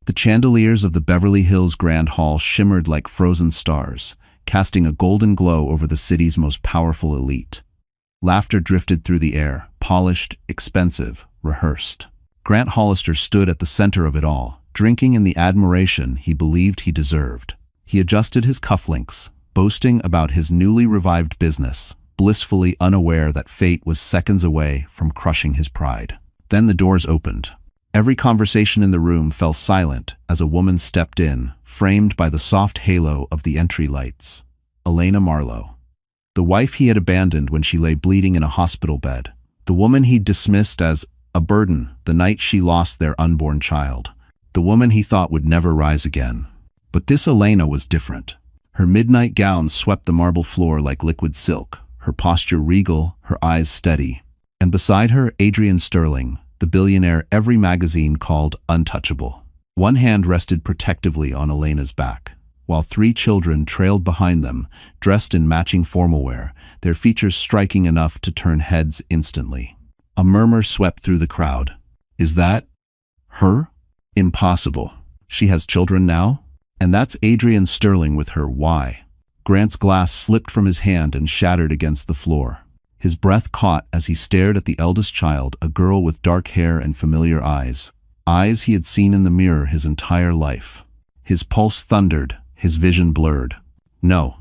The chandeliers of the Beverly Hills Grand Hall shimmered like frozen stars, casting a golden glow over the city's most powerful elite. Laughter drifted through the air, polished, expensive, rehearsed. Grant Hollister stood at the center of it all, drinking in the admiration he believed he deserved. He adjusted his cufflinks, boasting about his newly revived business, blissfully unaware that fate was seconds away from crushing his pride. Then the doors opened. Every conversation in the room fell silent as a woman stepped in, framed by the soft halo of the entry lights. Elena Marlowe. The wife he had abandoned when she lay bleeding in a hospital bed. The woman he'd dismissed as a burden the night she lost their unborn child. The woman he thought would never rise again. But this Elena was different. Her midnight gown swept the marble floor like liquid silk, her posture regal, her eyes steady. And beside her, Adrian Sterling, the billionaire every magazine called untouchable. One hand rested protectively on Elena's back, while 3 children trailed behind them, dressed in matching formal wear, their features striking enough to turn heads instantly. A murmur swept through the crowd. Is that her? Impossible. She has children now? And that's Adrian Sterling with her. Why? Grant's glass slipped from his hand and shattered against the floor. His breath caught as he stared at the eldest child, a girl with dark hair and familiar eyes. Eyes he had seen in the mirror his entire life. His pulse thundered, his vision blurred. No.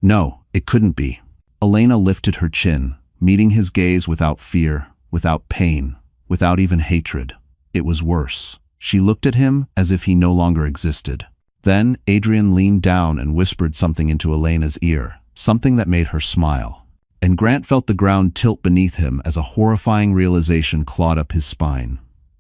No, it couldn't be. Elena lifted her chin, meeting his gaze without fear, without pain, without even hatred. It was worse. She looked at him as if he no longer existed. Then Adrian leaned down and whispered something into Elena's ear, something that made her smile. And Grant felt the ground tilt beneath him as a horrifying realization clawed up his spine.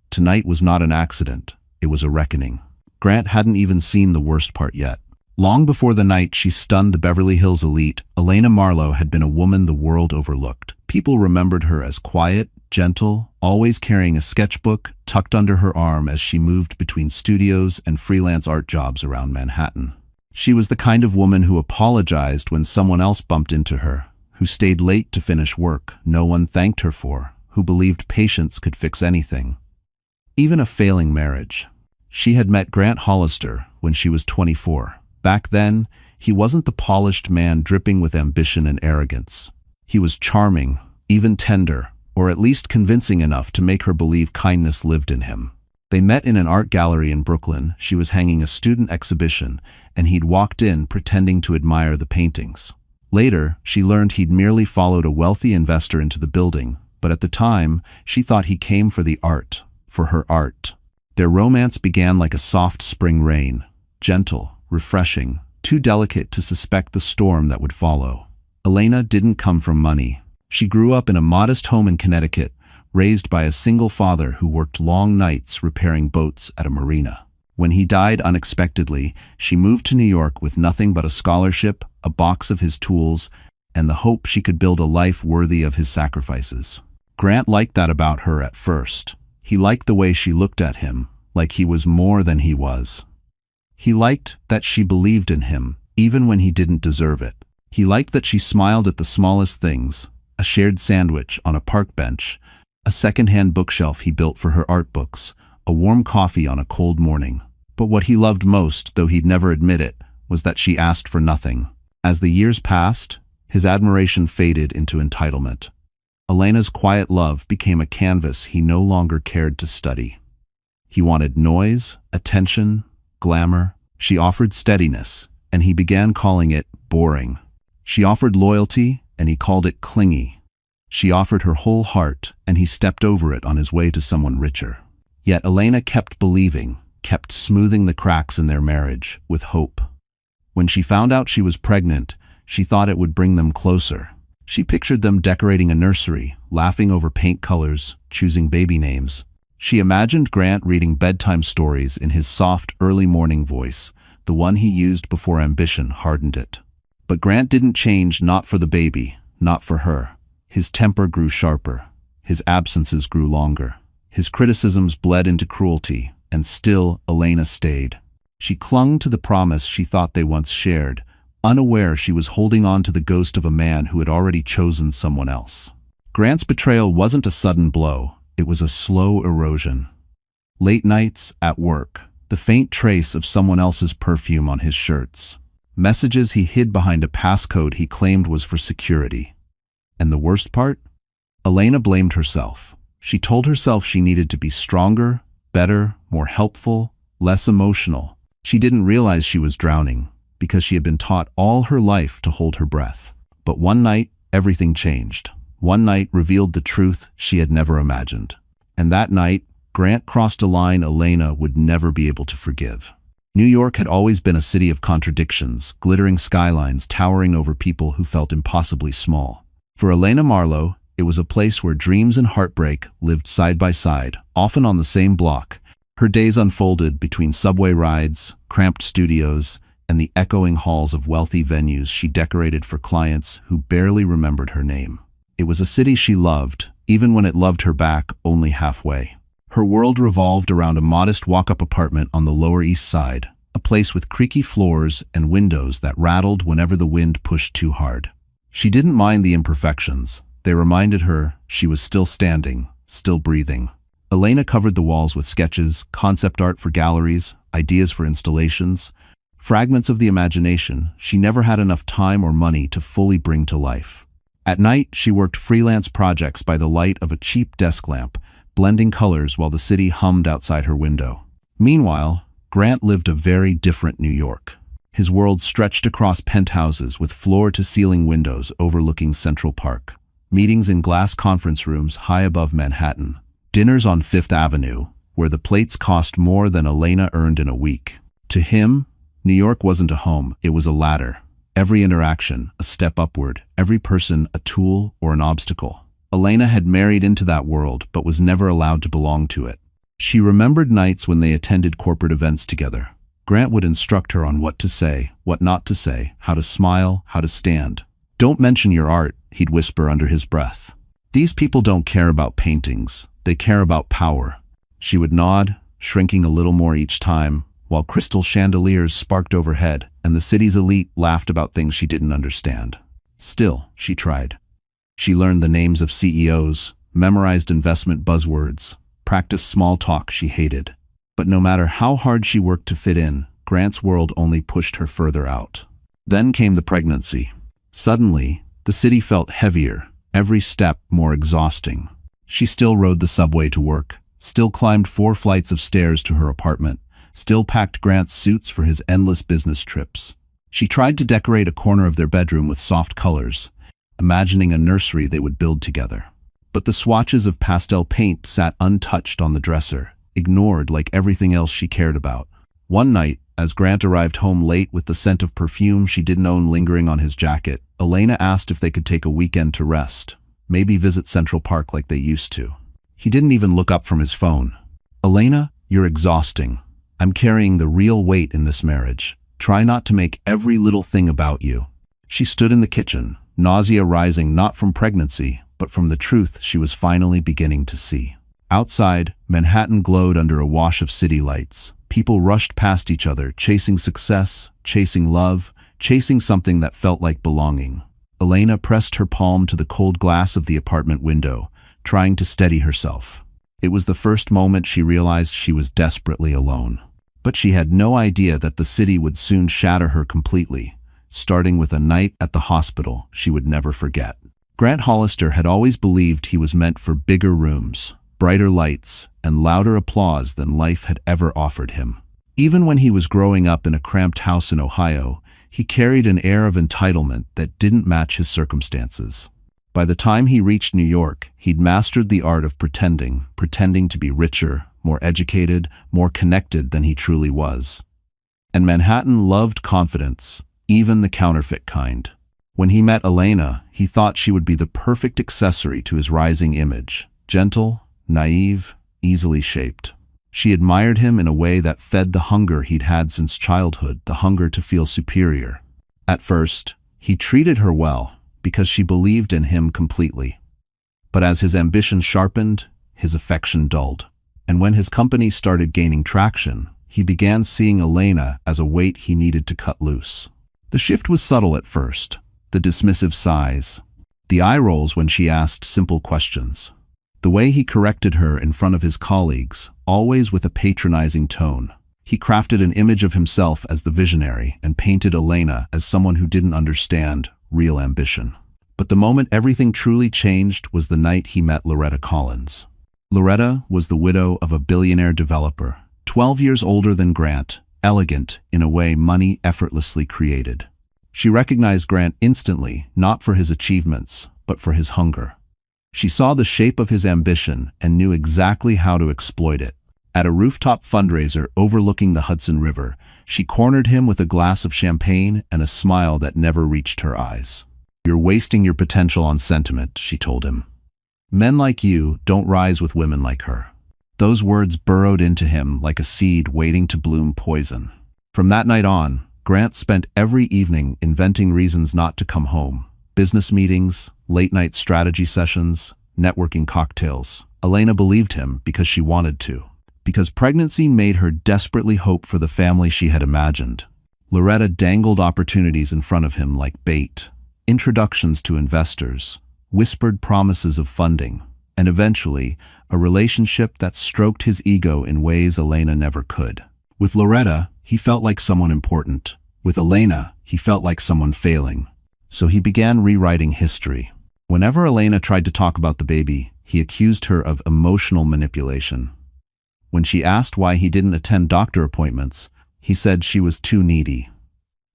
Tonight was not an accident, it was a reckoning. Grant hadn't even seen the worst part yet. Long before the night she stunned the Beverly Hills elite, Elena Marlowe had been a woman the world overlooked. People remembered her as quiet, gentle, always carrying a sketchbook tucked under her arm as she moved between studios and freelance art jobs around Manhattan. She was the kind of woman who apologized when someone else bumped into her, who stayed late to finish work no one thanked her for, who believed patience could fix anything, even a failing marriage. She had met Grant Hollister when she was 24. Back then, he wasn't the polished man dripping with ambition and arrogance. He was charming, even tender, or at least convincing enough to make her believe kindness lived in him. They met in an art gallery in Brooklyn. She was hanging a student exhibition, and he'd walked in pretending to admire the paintings. Later, she learned he'd merely followed a wealthy investor into the building, but at the time, she thought he came for the art, for her art. Their romance began like a soft spring rain, gentle, refreshing, too delicate to suspect the storm that would follow. Elena didn't come from money. She grew up in a modest home in Connecticut, raised by a single father who worked long nights repairing boats at a marina. When he died unexpectedly, she moved to New York with nothing but a scholarship, a box of his tools, and the hope she could build a life worthy of his sacrifices. Grant liked that about her at first. He liked the way she looked at him, like he was more than he was. He liked that she believed in him, even when he didn't deserve it. He liked that she smiled at the smallest things, a shared sandwich on a park bench, a second-hand bookshelf he built for her art books, a warm coffee on a cold morning. But what he loved most, though he'd never admit it, was that she asked for nothing. As the years passed, his admiration faded into entitlement. Elena's quiet love became a canvas he no longer cared to study. He wanted noise, attention, glamour. She offered steadiness, and he began calling it boring. She offered loyalty, and he called it clingy. She offered her whole heart, and he stepped over it on his way to someone richer. Yet Elena kept believing, kept smoothing the cracks in their marriage with hope. When she found out she was pregnant, she thought it would bring them closer. She pictured them decorating a nursery, laughing over paint colors, choosing baby names. She imagined Grant reading bedtime stories in his soft, early morning voice, the one he used before ambition hardened it. But Grant didn't change, not for the baby, not for her. His temper grew sharper. His absences grew longer. His criticisms bled into cruelty, and still Elena stayed. She clung to the promise she thought they once shared, unaware she was holding on to the ghost of a man who had already chosen someone else. Grant's betrayal wasn't a sudden blow, it was a slow erosion. Late nights, at work, the faint trace of someone else's perfume on his shirts. Messages he hid behind a passcode he claimed was for security. And the worst part? Elena blamed herself. She told herself she needed to be stronger, better, more helpful, less emotional. She didn't realize she was drowning, because she had been taught all her life to hold her breath. But one night, everything changed. One night revealed the truth she had never imagined. And that night, Grant crossed a line Elena would never be able to forgive. New York had always been a city of contradictions, glittering skylines towering over people who felt impossibly small. For Elena Marlowe, it was a place where dreams and heartbreak lived side by side, often on the same block. Her days unfolded between subway rides, cramped studios, and the echoing halls of wealthy venues she decorated for clients who barely remembered her name. It was a city she loved, even when it loved her back only halfway. Her world revolved around a modest walk-up apartment on the Lower East Side, a place with creaky floors and windows that rattled whenever the wind pushed too hard. She didn't mind the imperfections. They reminded her she was still standing, still breathing. Elena covered the walls with sketches, concept art for galleries, ideas for installations, fragments of the imagination she never had enough time or money to fully bring to life. At night, she worked freelance projects by the light of a cheap desk lamp, blending colors while the city hummed outside her window. Meanwhile, Grant lived a very different New York. His world stretched across penthouses with floor-to-ceiling windows overlooking Central Park, meetings in glass conference rooms high above Manhattan, dinners on Fifth Avenue, where the plates cost more than Elena earned in a week. To him, New York wasn't a home, it was a ladder. Every interaction, a step upward, every person, a tool or an obstacle. Elena had married into that world, but was never allowed to belong to it. She remembered nights when they attended corporate events together. Grant would instruct her on what to say, what not to say, how to smile, how to stand. "Don't mention your art," he'd whisper under his breath. "These people don't care about paintings, they care about power." She would nod, shrinking a little more each time, while crystal chandeliers sparked overhead and the city's elite laughed about things she didn't understand. Still, she tried. She learned the names of CEOs, memorized investment buzzwords, practiced small talk she hated. But no matter how hard she worked to fit in, Grant's world only pushed her further out. Then came the pregnancy. Suddenly, the city felt heavier, every step more exhausting. She still rode the subway to work, still climbed 4 flights of stairs to her apartment, still packed Grant's suits for his endless business trips. She tried to decorate a corner of their bedroom with soft colors, imagining a nursery they would build together. But the swatches of pastel paint sat untouched on the dresser, ignored like everything else she cared about. One night, as Grant arrived home late with the scent of perfume she didn't own lingering on his jacket, Elena asked if they could take a weekend to rest, maybe visit Central Park like they used to. He didn't even look up from his phone. "Elena, you're exhausting. I'm carrying the real weight in this marriage. Try not to make every little thing about you." She stood in the kitchen, nausea rising not from pregnancy, but from the truth she was finally beginning to see. Outside, Manhattan glowed under a wash of city lights. People rushed past each other, chasing success, chasing love, chasing something that felt like belonging. Elena pressed her palm to the cold glass of the apartment window, trying to steady herself. It was the first moment she realized she was desperately alone. But she had no idea that the city would soon shatter her completely, starting with a night at the hospital she would never forget. Grant Hollister had always believed he was meant for bigger rooms, brighter lights, and louder applause than life had ever offered him. Even when he was growing up in a cramped house in Ohio, he carried an air of entitlement that didn't match his circumstances. By the time he reached New York, he'd mastered the art of pretending to be richer, more educated, more connected than he truly was. And Manhattan loved confidence, even the counterfeit kind. When he met Elena, he thought she would be the perfect accessory to his rising image, gentle, naive, easily shaped. She admired him in a way that fed the hunger he'd had since childhood, the hunger to feel superior. At first, he treated her well, because she believed in him completely. But as his ambition sharpened, his affection dulled. And when his company started gaining traction, he began seeing Elena as a weight he needed to cut loose. The shift was subtle at first, the dismissive sighs, the eye rolls when she asked simple questions, the way he corrected her in front of his colleagues, always with a patronizing tone. He crafted an image of himself as the visionary and painted Elena as someone who didn't understand real ambition. But the moment everything truly changed was the night he met Loretta Collins. Loretta was the widow of a billionaire developer, 12 years older than Grant, elegant in a way money effortlessly created. She recognized Grant instantly, not for his achievements, but for his hunger. She saw the shape of his ambition and knew exactly how to exploit it. At a rooftop fundraiser overlooking the Hudson River, she cornered him with a glass of champagne and a smile that never reached her eyes. "You're wasting your potential on sentiment," she told him. "Men like you don't rise with women like her." Those words burrowed into him like a seed waiting to bloom poison. From that night on, Grant spent every evening inventing reasons not to come home. Business meetings, late-night strategy sessions, networking cocktails. Elena believed him because she wanted to. Because pregnancy made her desperately hope for the family she had imagined. Loretta dangled opportunities in front of him like bait. Introductions to investors, whispered promises of funding, and eventually, a relationship that stroked his ego in ways Elena never could. With Loretta, he felt like someone important. With Elena, he felt like someone failing. So he began rewriting history. Whenever Elena tried to talk about the baby, he accused her of emotional manipulation. When she asked why he didn't attend doctor appointments, he said she was too needy.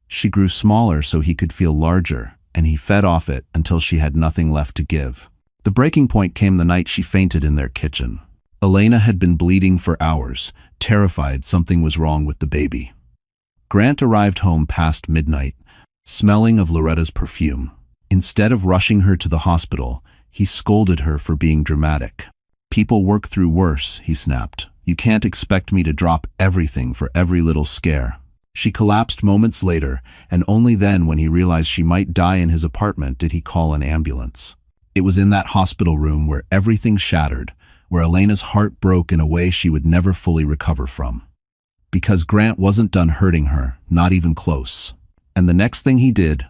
She grew smaller so he could feel larger, and he fed off it until she had nothing left to give. The breaking point came the night she fainted in their kitchen. Elena had been bleeding for hours, terrified something was wrong with the baby. Grant arrived home past midnight, smelling of Loretta's perfume. Instead of rushing her to the hospital, he scolded her for being dramatic. "People work through worse," he snapped. "You can't expect me to drop everything for every little scare." She collapsed moments later, and only then, when he realized she might die in his apartment, did he call an ambulance. It was in that hospital room where everything shattered, where Elena's heart broke in a way she would never fully recover from. Because Grant wasn't done hurting her, not even close. And the next thing he did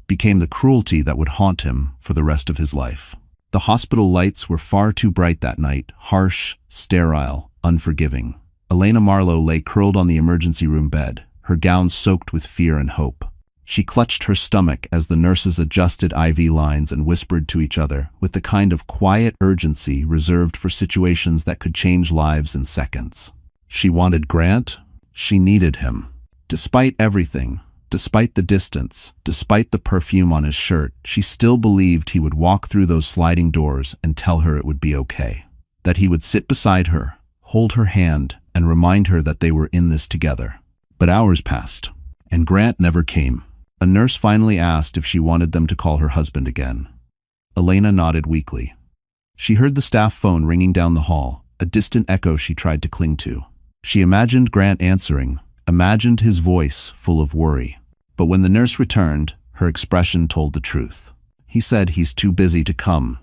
became the cruelty that would haunt him for the rest of his life. The hospital lights were far too bright that night, harsh, sterile, unforgiving. Elena Marlowe lay curled on the emergency room bed, her gown soaked with fear and hope. She clutched her stomach as the nurses adjusted IV lines and whispered to each other with the kind of quiet urgency reserved for situations that could change lives in seconds. She wanted Grant. She needed him. Despite everything, despite the distance, despite the perfume on his shirt, she still believed he would walk through those sliding doors and tell her it would be okay. That he would sit beside her, hold her hand, and remind her that they were in this together. But hours passed, and Grant never came. A nurse finally asked if she wanted them to call her husband again. Elena nodded weakly. She heard the staff phone ringing down the hall, a distant echo she tried to cling to. She imagined Grant answering, imagined his voice full of worry. But when the nurse returned, her expression told the truth. He said he's too busy to come.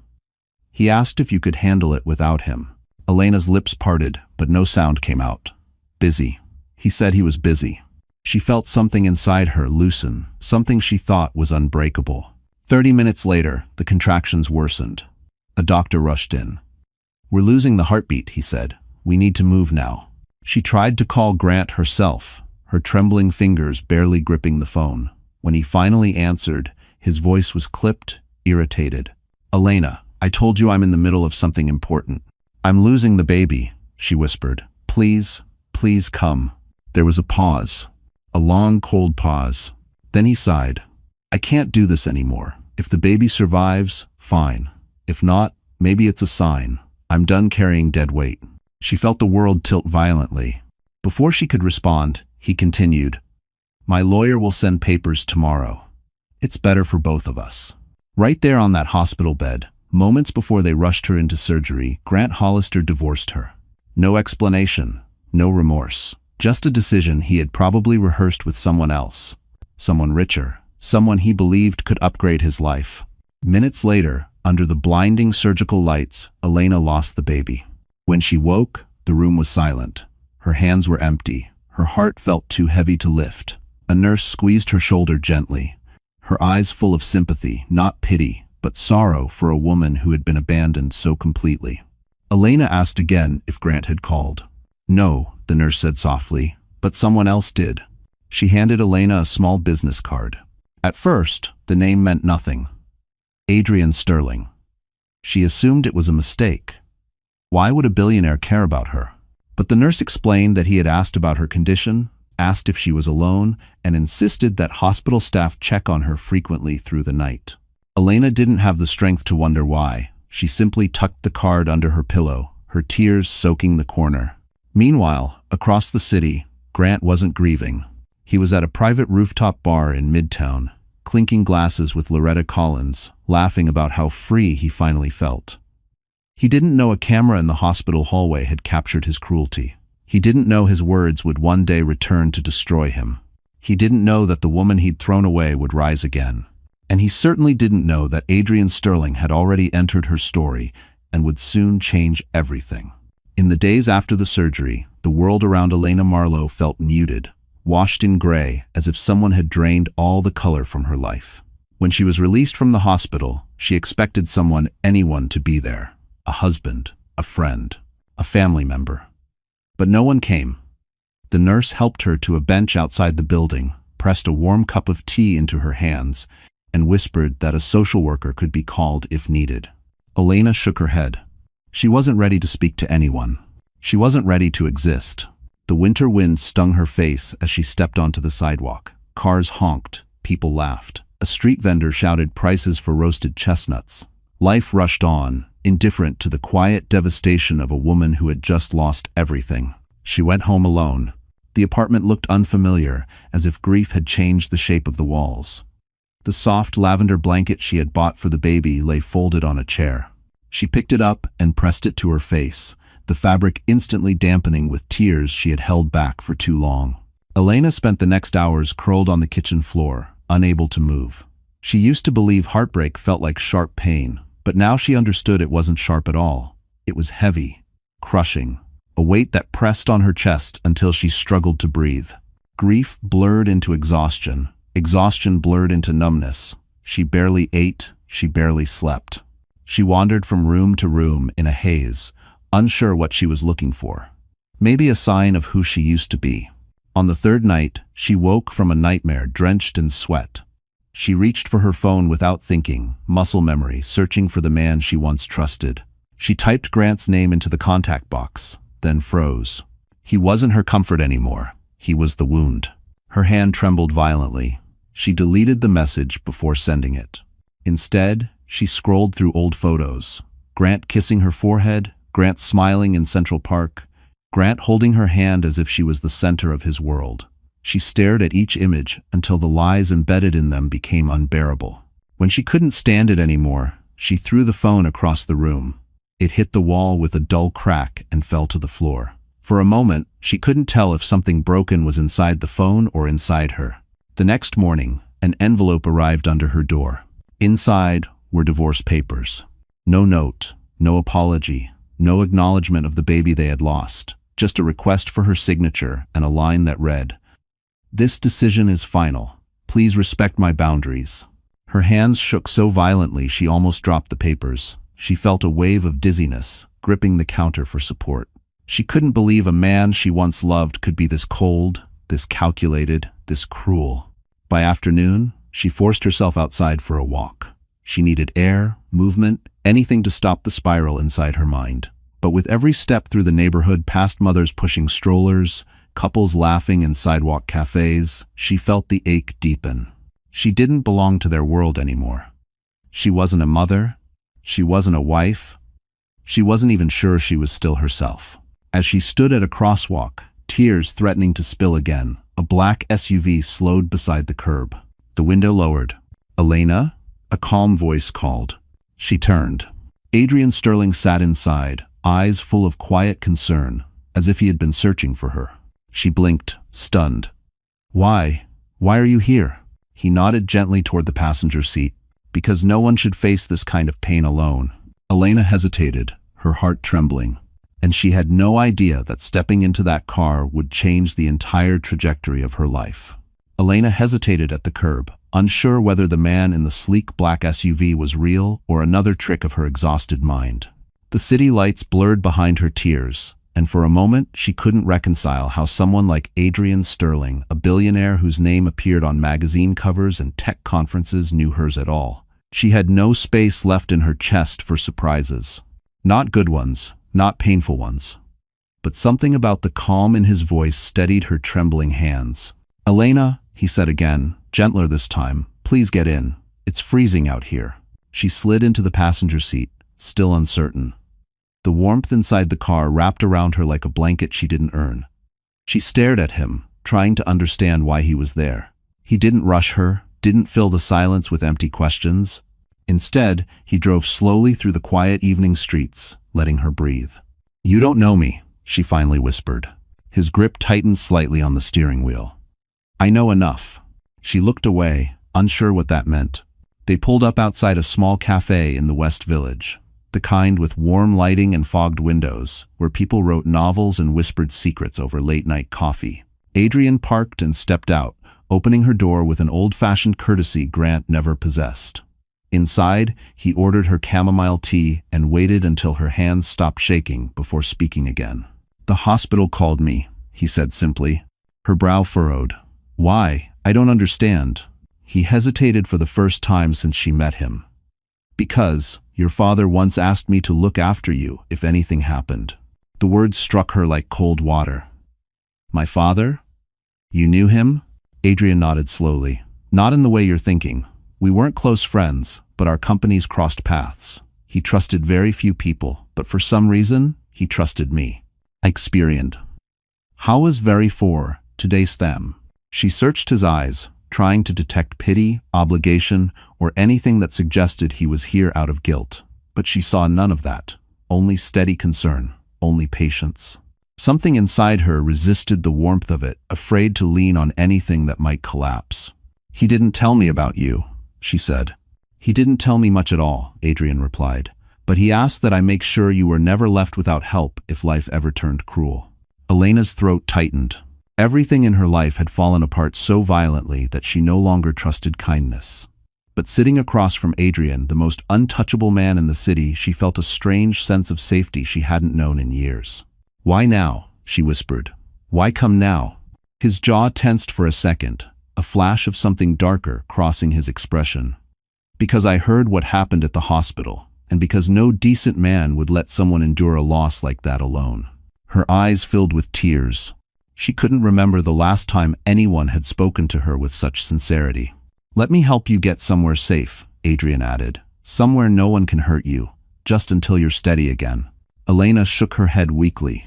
He asked if you could handle it without him. Elena's lips parted, but no sound came out. Busy. He said he was busy. She felt something inside her loosen, something she thought was unbreakable. 30 minutes later, the contractions worsened. A doctor rushed in. "We're losing the heartbeat," he said. "We need to move now." She tried to call Grant herself, her trembling fingers barely gripping the phone. When he finally answered, his voice was clipped, irritated. "Elena, I told you I'm in the middle of something important. I'm losing the baby," she whispered. "Please, please come." There was a pause. A long, cold pause. Then he sighed. "I can't do this anymore. If the baby survives, fine. If not, maybe it's a sign. I'm done carrying dead weight." She felt the world tilt violently. Before she could respond, he continued, "My lawyer will send papers tomorrow. It's better for both of us." Right there on that hospital bed, moments before they rushed her into surgery, Grant Hollister divorced her. No explanation, no remorse. Just a decision he had probably rehearsed with someone else. Someone richer, someone he believed could upgrade his life. Minutes later, under the blinding surgical lights, Elena lost the baby. When she woke, the room was silent. Her hands were empty. Her heart felt too heavy to lift. A nurse squeezed her shoulder gently, her eyes full of sympathy, not pity, but sorrow for a woman who had been abandoned so completely. Elena asked again if Grant had called. "No," the nurse said softly. but someone else did. She handed Elena a small business card. At first, the name meant nothing. Adrian Sterling. She assumed it was a mistake. Why would a billionaire care about her? But the nurse explained that he had asked about her condition, asked if she was alone, and insisted that hospital staff check on her frequently through the night. Elena didn't have the strength to wonder why. She simply tucked the card under her pillow, her tears soaking the corner. Meanwhile, across the city, Grant wasn't grieving. He was at a private rooftop bar in Midtown, clinking glasses with Loretta Collins, laughing about how free he finally felt. He didn't know a camera in the hospital hallway had captured his cruelty. He didn't know his words would one day return to destroy him. He didn't know that the woman he'd thrown away would rise again. And he certainly didn't know that Adrian Sterling had already entered her story and would soon change everything. In the days after the surgery, the world around Elena Marlowe felt muted, washed in gray, as if someone had drained all the color from her life. When she was released from the hospital, she expected anyone to be there. A husband, a friend, a family member. But no one came. The nurse helped her to a bench outside the building, pressed a warm cup of tea into her hands, and whispered that a social worker could be called if needed. Elena shook her head. She wasn't ready to speak to anyone. She wasn't ready to exist. The winter wind stung her face as she stepped onto the sidewalk. Cars honked, people laughed. A street vendor shouted prices for roasted chestnuts. Life rushed on, indifferent to the quiet devastation of a woman who had just lost everything. She went home alone. The apartment looked unfamiliar, as if grief had changed the shape of the walls. The soft lavender blanket she had bought for the baby lay folded on a chair. She picked it up and pressed it to her face, the fabric instantly dampening with tears she had held back for too long. Elena spent the next hours curled on the kitchen floor, unable to move. She used to believe heartbreak felt like sharp pain, but now she understood it wasn't sharp at all. It was heavy, crushing, a weight that pressed on her chest until she struggled to breathe. Grief blurred into exhaustion. Exhaustion blurred into numbness. She barely ate, she barely slept. She wandered from room to room in a haze, unsure what she was looking for. Maybe a sign of who she used to be. On the third night, she woke from a nightmare drenched in sweat. She reached for her phone without thinking, muscle memory, searching for the man she once trusted. She typed Grant's name into the contact box, then froze. He wasn't her comfort anymore. He was the wound. Her hand trembled violently. She deleted the message before sending it. Instead, she scrolled through old photos. Grant kissing her forehead, Grant smiling in Central Park, Grant holding her hand as if she was the center of his world. She stared at each image until the lies embedded in them became unbearable. When she couldn't stand it anymore, she threw the phone across the room. It hit the wall with a dull crack and fell to the floor. For a moment, she couldn't tell if something broken was inside the phone or inside her. The next morning, an envelope arrived under her door. Inside were divorce papers. No note, no apology, no acknowledgement of the baby they had lost, just a request for her signature and a line that read, "This decision is final. Please respect my boundaries." Her hands shook so violently she almost dropped the papers. She felt a wave of dizziness, gripping the counter for support. She couldn't believe a man she once loved could be this cold, this calculated, this cruel. By afternoon, she forced herself outside for a walk. She needed air, movement, anything to stop the spiral inside her mind. But with every step through the neighborhood past mothers pushing strollers, couples laughing in sidewalk cafes, she felt the ache deepen. She didn't belong to their world anymore. She wasn't a mother. She wasn't a wife. She wasn't even sure she was still herself. As she stood at a crosswalk, tears threatening to spill again, a black SUV slowed beside the curb. The window lowered. "Elena?" A calm voice called. She turned. Adrian Sterling sat inside, eyes full of quiet concern, as if he had been searching for her. She blinked, stunned. "Why? Why are you here?" He nodded gently toward the passenger seat. "Because no one should face this kind of pain alone." Elena hesitated, her heart trembling, and she had no idea that stepping into that car would change the entire trajectory of her life. Elena hesitated at the curb, unsure whether the man in the sleek black SUV was real or another trick of her exhausted mind. The city lights blurred behind her tears, and for a moment she couldn't reconcile how someone like Adrian Sterling, a billionaire whose name appeared on magazine covers and tech conferences, knew hers at all. She had no space left in her chest for surprises. Not good ones, not painful ones. But something about the calm in his voice steadied her trembling hands. "Elena," he said again, gentler this time, "please get in. It's freezing out here." She slid into the passenger seat, still uncertain. The warmth inside the car wrapped around her like a blanket she didn't earn. She stared at him, trying to understand why he was there. He didn't rush her, didn't fill the silence with empty questions. Instead, he drove slowly through the quiet evening streets, letting her breathe. "You don't know me," she finally whispered. His grip tightened slightly on the steering wheel. "I know enough." She looked away, unsure what that meant. They pulled up outside a small cafe in the West Village, the kind with warm lighting and fogged windows, where people wrote novels and whispered secrets over late-night coffee. Adrian parked and stepped out, opening her door with an old-fashioned courtesy Grant never possessed. Inside, he ordered her chamomile tea and waited until her hands stopped shaking before speaking again. "The hospital called me," he said simply. Her brow furrowed. "Why? I don't understand." He hesitated for the first time since she met him. "Because your father once asked me to look after you if anything happened." The words struck her like cold water. "My father? You knew him?" Adrian nodded slowly. "Not in the way you're thinking. We weren't close friends, but our companies crossed paths. He trusted very few people, but for some reason, he trusted me." I experienced. "How was very for today's them?" She searched his eyes, trying to detect pity, obligation, or anything that suggested he was here out of guilt. But she saw none of that. Only steady concern, only patience. Something inside her resisted the warmth of it, afraid to lean on anything that might collapse. "He didn't tell me about you," she said. "He didn't tell me much at all," Adrian replied. "But he asked that I make sure you were never left without help if life ever turned cruel." Elena's throat tightened. Everything in her life had fallen apart so violently that she no longer trusted kindness. But sitting across from Adrian, the most untouchable man in the city, she felt a strange sense of safety she hadn't known in years. "Why now?" she whispered. "Why come now?" His jaw tensed for a second, a flash of something darker crossing his expression. "Because I heard what happened at the hospital, and because no decent man would let someone endure a loss like that alone." Her eyes filled with tears. She couldn't remember the last time anyone had spoken to her with such sincerity. "Let me help you get somewhere safe," Adrian added. "Somewhere no one can hurt you, just until you're steady again." Elena shook her head weakly.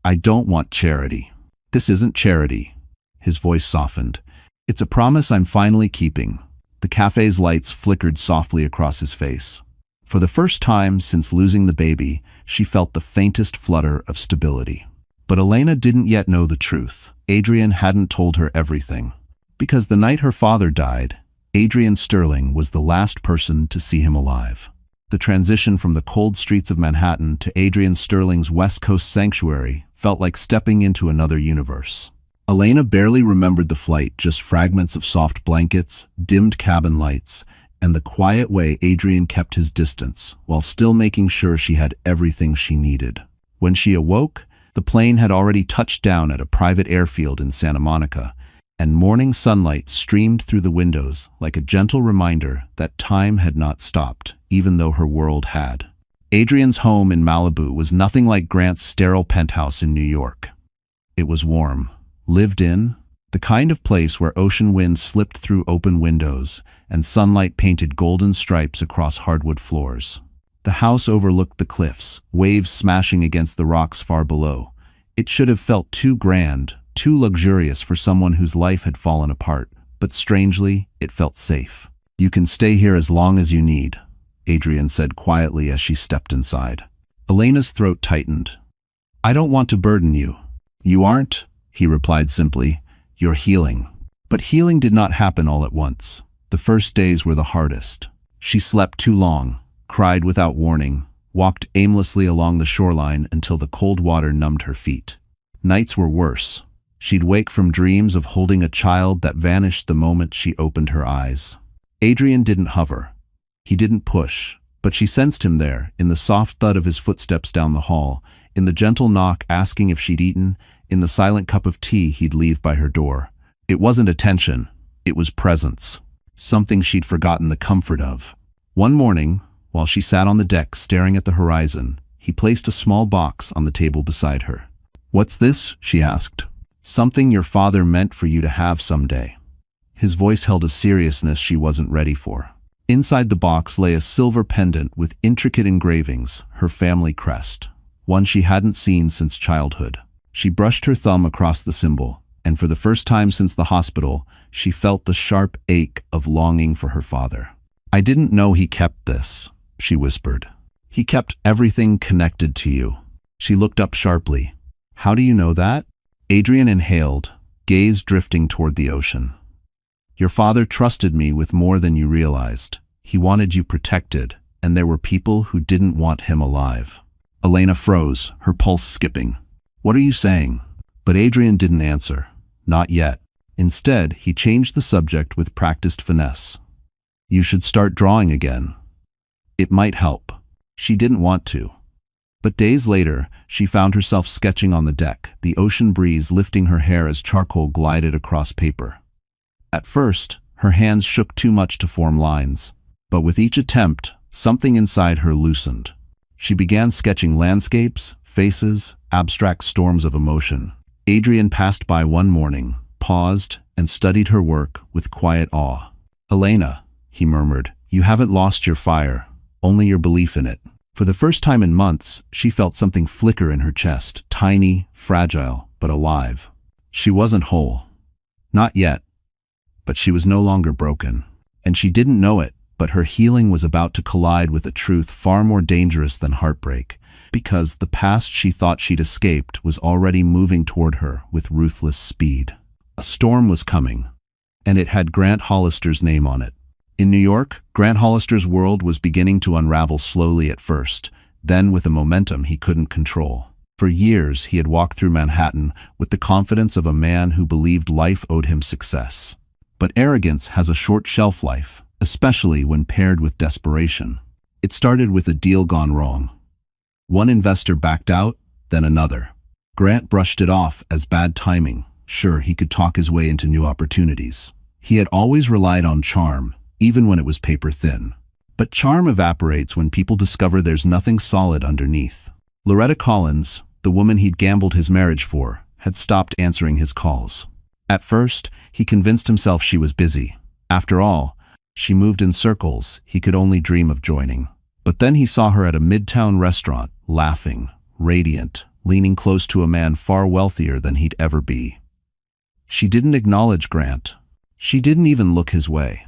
"I don't want charity." "This isn't charity." His voice softened. "It's a promise I'm finally keeping." The cafe's lights flickered softly across his face. For the first time since losing the baby, she felt the faintest flutter of stability. But Elena didn't yet know the truth. Adrian hadn't told her everything. Because the night her father died, Adrian Sterling was the last person to see him alive. The transition from the cold streets of Manhattan to Adrian Sterling's West Coast sanctuary felt like stepping into another universe. Elena barely remembered the flight, just fragments of soft blankets, dimmed cabin lights, and the quiet way Adrian kept his distance, while still making sure she had everything she needed. When she awoke, the plane had already touched down at a private airfield in Santa Monica, and morning sunlight streamed through the windows like a gentle reminder that time had not stopped, even though her world had. Adrian's home in Malibu was nothing like Grant's sterile penthouse in New York. It was warm, lived in, the kind of place where ocean winds slipped through open windows and sunlight painted golden stripes across hardwood floors. The house overlooked the cliffs, waves smashing against the rocks far below. It should have felt too grand, too luxurious for someone whose life had fallen apart, but strangely, it felt safe. "You can stay here as long as you need," Adrian said quietly as she stepped inside. Elena's throat tightened. "I don't want to burden you." "You aren't," he replied simply. "You're healing." But healing did not happen all at once. The first days were the hardest. She slept too long, cried without warning, walked aimlessly along the shoreline until the cold water numbed her feet. Nights were worse. She'd wake from dreams of holding a child that vanished the moment she opened her eyes. Adrian didn't hover. He didn't push, but she sensed him there, in the soft thud of his footsteps down the hall, in the gentle knock asking if she'd eaten, in the silent cup of tea he'd leave by her door. It wasn't attention, it was presence. Something she'd forgotten the comfort of. One morning, while she sat on the deck staring at the horizon, he placed a small box on the table beside her. "What's this?" she asked. "Something your father meant for you to have someday." His voice held a seriousness she wasn't ready for. Inside the box lay a silver pendant with intricate engravings, her family crest, one she hadn't seen since childhood. She brushed her thumb across the symbol, and for the first time since the hospital, she felt the sharp ache of longing for her father. "I didn't know he kept this," she whispered. "He kept everything connected to you." She looked up sharply. "How do you know that?" Adrian inhaled, gaze drifting toward the ocean. "Your father trusted me with more than you realized. He wanted you protected, and there were people who didn't want him alive." Elena froze, her pulse skipping. "What are you saying?" But Adrian didn't answer. Not yet. Instead, he changed the subject with practiced finesse. "You should start drawing again. It might help." She didn't want to. But days later, she found herself sketching on the deck, the ocean breeze lifting her hair as charcoal glided across paper. At first, her hands shook too much to form lines, but with each attempt, something inside her loosened. She began sketching landscapes, faces, abstract storms of emotion. Adrian passed by one morning, paused, and studied her work with quiet awe. "Elena," he murmured, "you haven't lost your fire, only your belief in it." For the first time in months, she felt something flicker in her chest, tiny, fragile, but alive. She wasn't whole. Not yet. But she was no longer broken. And she didn't know it, but her healing was about to collide with a truth far more dangerous than heartbreak, because the past she thought she'd escaped was already moving toward her with ruthless speed. A storm was coming, and it had Grant Hollister's name on it. In New York, Grant Hollister's world was beginning to unravel slowly at first, then with a momentum he couldn't control. For years, he had walked through Manhattan with the confidence of a man who believed life owed him success. But arrogance has a short shelf life, especially when paired with desperation. It started with a deal gone wrong. One investor backed out, then another. Grant brushed it off as bad timing. Sure, he could talk his way into new opportunities. He had always relied on charm, even when it was paper thin. But charm evaporates when people discover there's nothing solid underneath. Loretta Collins, the woman he'd gambled his marriage for, had stopped answering his calls. At first, he convinced himself she was busy. After all, she moved in circles he could only dream of joining. But then he saw her at a midtown restaurant, laughing, radiant, leaning close to a man far wealthier than he'd ever be. She didn't acknowledge Grant. She didn't even look his way.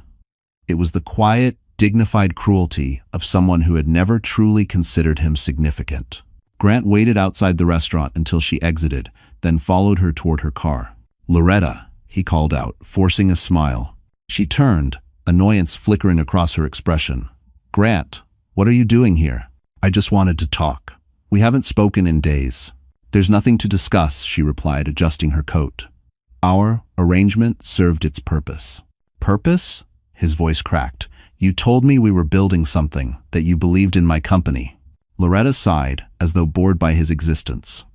It was the quiet, dignified cruelty of someone who had never truly considered him significant. Grant waited outside the restaurant until she exited, then followed her toward her car. "Loretta," he called out, forcing a smile. She turned, annoyance flickering across her expression. "Grant, what are you doing here?" "I just wanted to talk. We haven't spoken in days." "There's nothing to discuss," she replied, adjusting her coat. "Our arrangement served its purpose." "Purpose?" His voice cracked. "You told me we were building something, that you believed in my company." Loretta sighed, as though bored by his existence.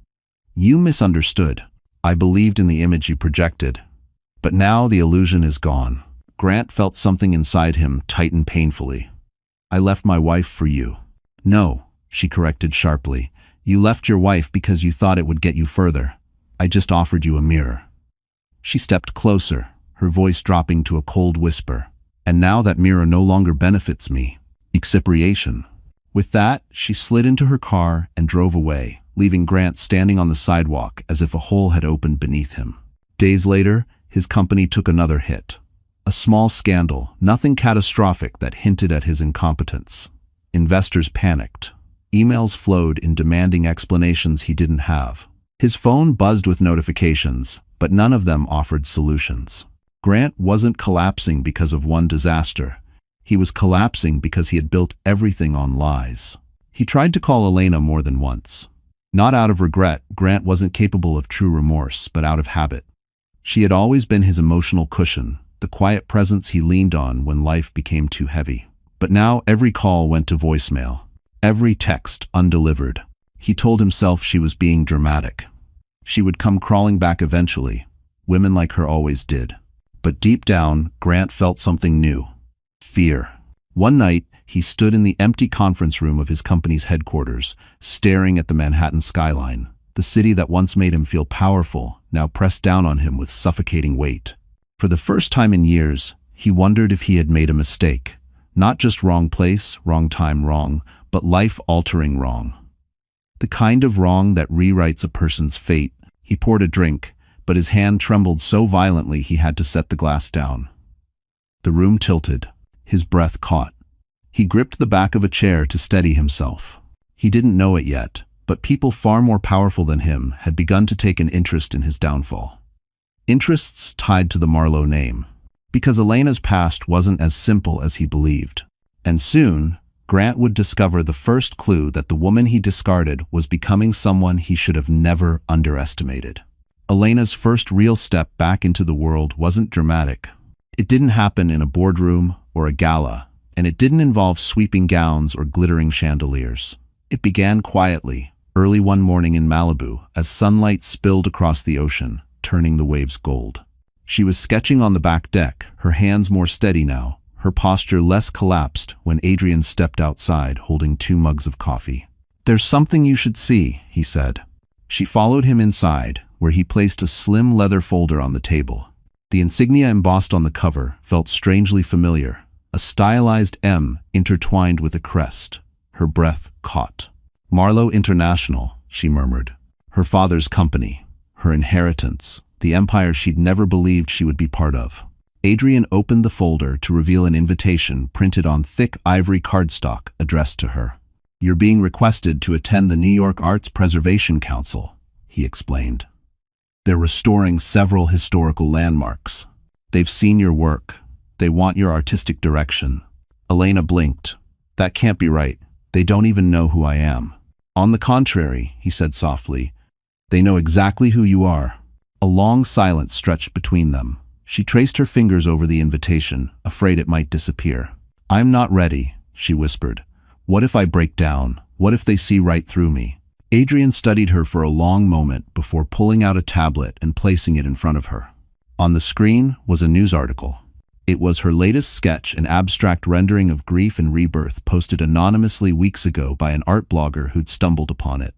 "You misunderstood. I believed in the image you projected. But now the illusion is gone." Grant felt something inside him tighten painfully. "I left my wife for you." "No," she corrected sharply. "You left your wife because you thought it would get you further. I just offered you a mirror." She stepped closer, her voice dropping to a cold whisper. "And now that mirror no longer benefits me." Expropriation. With that, she slid into her car and drove away, leaving Grant standing on the sidewalk as if a hole had opened beneath him. Days later, his company took another hit. A small scandal, nothing catastrophic that hinted at his incompetence. Investors panicked. Emails flowed in demanding explanations he didn't have. His phone buzzed with notifications, but none of them offered solutions. Grant wasn't collapsing because of one disaster. He was collapsing because he had built everything on lies. He tried to call Elena more than once. Not out of regret, Grant wasn't capable of true remorse, but out of habit. She had always been his emotional cushion, the quiet presence he leaned on when life became too heavy. But now every call went to voicemail, every text undelivered. He told himself she was being dramatic. She would come crawling back eventually. Women like her always did. But deep down, Grant felt something new. Fear. One night, he stood in the empty conference room of his company's headquarters, staring at the Manhattan skyline. The city that once made him feel powerful, now pressed down on him with suffocating weight. For the first time in years, he wondered if he had made a mistake. Not just wrong place, wrong time, wrong, but life-altering wrong. The kind of wrong that rewrites a person's fate. He poured a drink, but his hand trembled so violently he had to set the glass down. The room tilted. His breath caught. He gripped the back of a chair to steady himself. He didn't know it yet, but people far more powerful than him had begun to take an interest in his downfall. Interests tied to the Marlowe name. Because Elena's past wasn't as simple as he believed. And soon, Grant would discover the first clue that the woman he discarded was becoming someone he should have never underestimated. Elena's first real step back into the world wasn't dramatic. It didn't happen in a boardroom or a gala, and it didn't involve sweeping gowns or glittering chandeliers. It began quietly, early one morning in Malibu, as sunlight spilled across the ocean, turning the waves gold. She was sketching on the back deck, her hands more steady now, her posture less collapsed when Adrian stepped outside holding 2 mugs of coffee. "There's something you should see," he said. She followed him inside, where he placed a slim leather folder on the table. The insignia embossed on the cover felt strangely familiar, a stylized M intertwined with a crest. Her breath caught. "Marlowe International," she murmured. Her father's company, her inheritance, the empire she'd never believed she would be part of. Adrian opened the folder to reveal an invitation printed on thick ivory cardstock addressed to her. "You're being requested to attend the New York Arts Preservation Council," he explained. "They're restoring several historical landmarks. They've seen your work. They want your artistic direction." Elena blinked. "That can't be right. They don't even know who I am." "On the contrary," he said softly, "they know exactly who you are." A long silence stretched between them. She traced her fingers over the invitation, afraid it might disappear. "I'm not ready," she whispered. "What if I break down? What if they see right through me?" Adrian studied her for a long moment before pulling out a tablet and placing it in front of her. On the screen was a news article. It was her latest sketch, an abstract rendering of grief and rebirth posted anonymously weeks ago by an art blogger who'd stumbled upon it.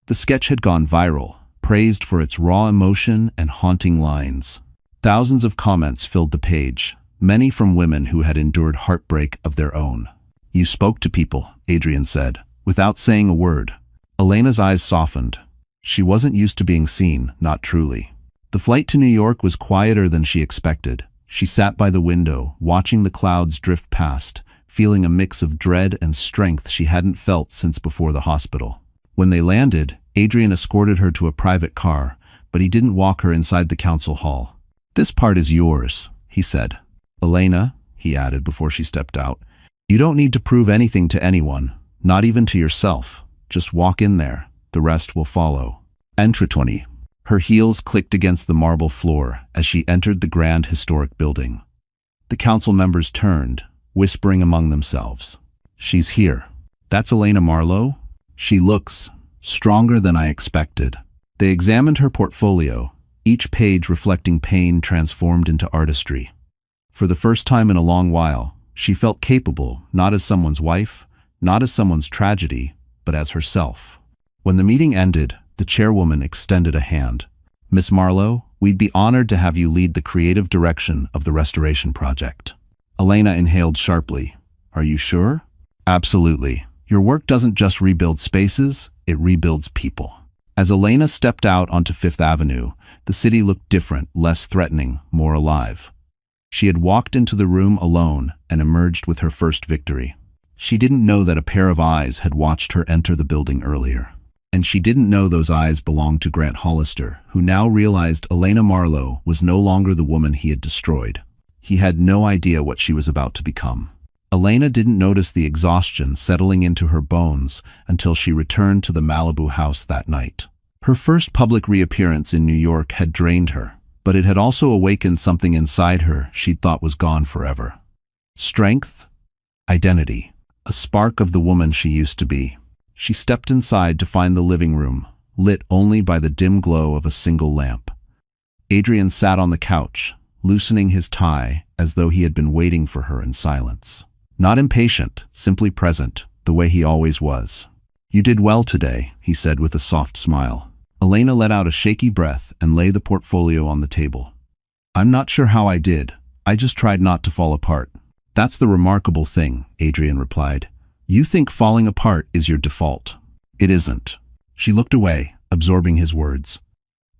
The sketch had gone viral, praised for its raw emotion and haunting lines. Thousands of comments filled the page, many from women who had endured heartbreak of their own. "You spoke to people," Adrian said, without saying a word. Elena's eyes softened. She wasn't used to being seen, not truly. The flight to New York was quieter than she expected. She sat by the window, watching the clouds drift past, feeling a mix of dread and strength she hadn't felt since before the hospital. When they landed, Adrian escorted her to a private car, but he didn't walk her inside the council hall. "This part is yours," he said. "Elena," he added before she stepped out, "you don't need to prove anything to anyone, not even to yourself. Just walk in there. The rest will follow." Enter 20. Her heels clicked against the marble floor as she entered the grand historic building. The council members turned, whispering among themselves. "She's here. That's Elena Marlowe? She looks stronger than I expected." They examined her portfolio, each page reflecting pain transformed into artistry. For the first time in a long while, she felt capable, not as someone's wife, not as someone's tragedy, but as herself. When the meeting ended, the chairwoman extended a hand. "Miss Marlowe, we'd be honored to have you lead the creative direction of the restoration project." Elena inhaled sharply. "Are you sure?" "Absolutely. Your work doesn't just rebuild spaces, it rebuilds people." As Elena stepped out onto Fifth Avenue, the city looked different, less threatening, more alive. She had walked into the room alone and emerged with her first victory. She didn't know that a pair of eyes had watched her enter the building earlier. And she didn't know those eyes belonged to Grant Hollister, who now realized Elena Marlowe was no longer the woman he had destroyed. He had no idea what she was about to become. Elena didn't notice the exhaustion settling into her bones until she returned to the Malibu house that night. Her first public reappearance in New York had drained her, but it had also awakened something inside her she'd thought was gone forever. Strength, identity, a spark of the woman she used to be. She stepped inside to find the living room, lit only by the dim glow of a single lamp. Adrian sat on the couch, loosening his tie as though he had been waiting for her in silence. Not impatient, simply present, the way he always was. "You did well today," he said with a soft smile. Elena let out a shaky breath and laid the portfolio on the table. "I'm not sure how I did. I just tried not to fall apart." "That's the remarkable thing," Adrian replied. "You think falling apart is your default. It isn't." She looked away, absorbing his words.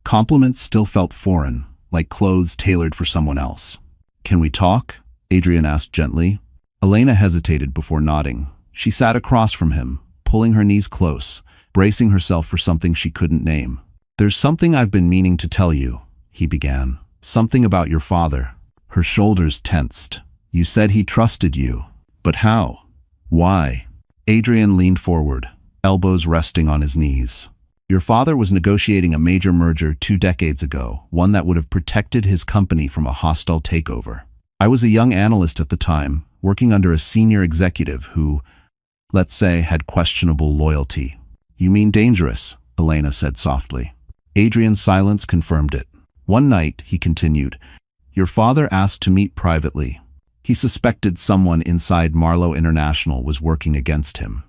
Compliments still felt foreign, like clothes tailored for someone else. "Can we talk?" Adrian asked gently. Elena hesitated before nodding. She sat across from him, pulling her knees close, bracing herself for something she couldn't name. "There's something I've been meaning to tell you," he began. "Something about your father." Her shoulders tensed. "You said he trusted you. But how? Why?" Adrian leaned forward, elbows resting on his knees. "Your father was negotiating a major merger 2 decades ago, one that would have protected his company from a hostile takeover. I was a young analyst at the time, working under a senior executive who, let's say, had questionable loyalty." "You mean dangerous," Elena said softly. Adrian's silence confirmed it. "One night," he continued, "your father asked to meet privately. He suspected someone inside Marlowe International was working against him.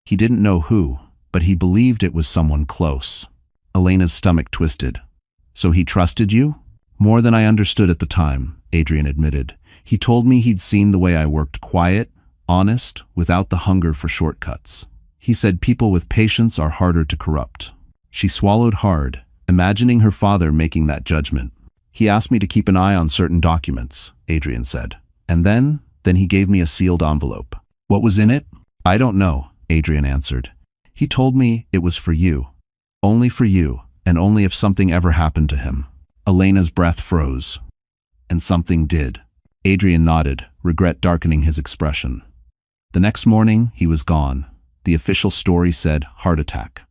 He didn't know who, but he believed it was someone close." Elena's stomach twisted. "So he trusted you?" "More than I understood at the time," Adrian admitted. "He told me he'd seen the way I worked, quiet, honest, without the hunger for shortcuts. He said people with patience are harder to corrupt." She swallowed hard, imagining her father making that judgment. "He asked me to keep an eye on certain documents," Adrian said. "And then he gave me a sealed envelope. What was in it? I don't know," Adrian answered. "He told me it was for you. Only for you, and only if something ever happened to him." Elena's breath froze. "And something did." Adrian nodded, regret darkening his expression. The next morning, he was gone. The official story said heart attack.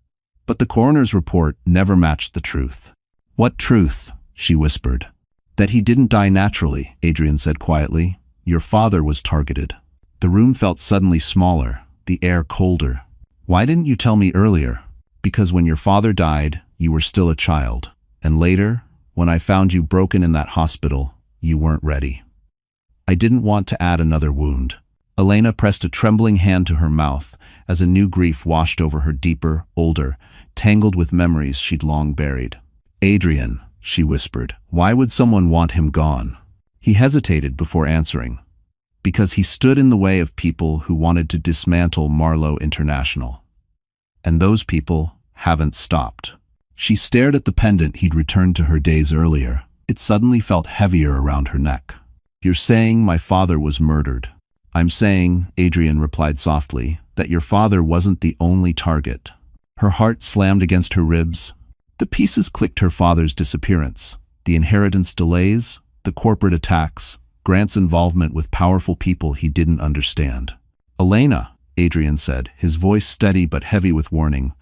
But the coroner's report never matched the truth. "What truth?" she whispered. "That he didn't die naturally," Adrian said quietly. "Your father was targeted." The room felt suddenly smaller, the air colder. "Why didn't you tell me earlier?" "Because when your father died, you were still a child. And later, when I found you broken in that hospital, you weren't ready. I didn't want to add another wound." Elena pressed a trembling hand to her mouth as a new grief washed over her, deeper, older, tangled with memories she'd long buried. "Adrian," she whispered, "why would someone want him gone?" He hesitated before answering. "Because he stood in the way of people who wanted to dismantle Marlowe International. And those people haven't stopped." She stared at the pendant he'd returned to her days earlier. It suddenly felt heavier around her neck. "You're saying my father was murdered." "I'm saying," Adrian replied softly, "that your father wasn't the only target." Her heart slammed against her ribs. The pieces clicked: her father's disappearance, the inheritance delays, the corporate attacks, Grant's involvement with powerful people he didn't understand. "Elena," Adrian said, his voice steady but heavy with warning,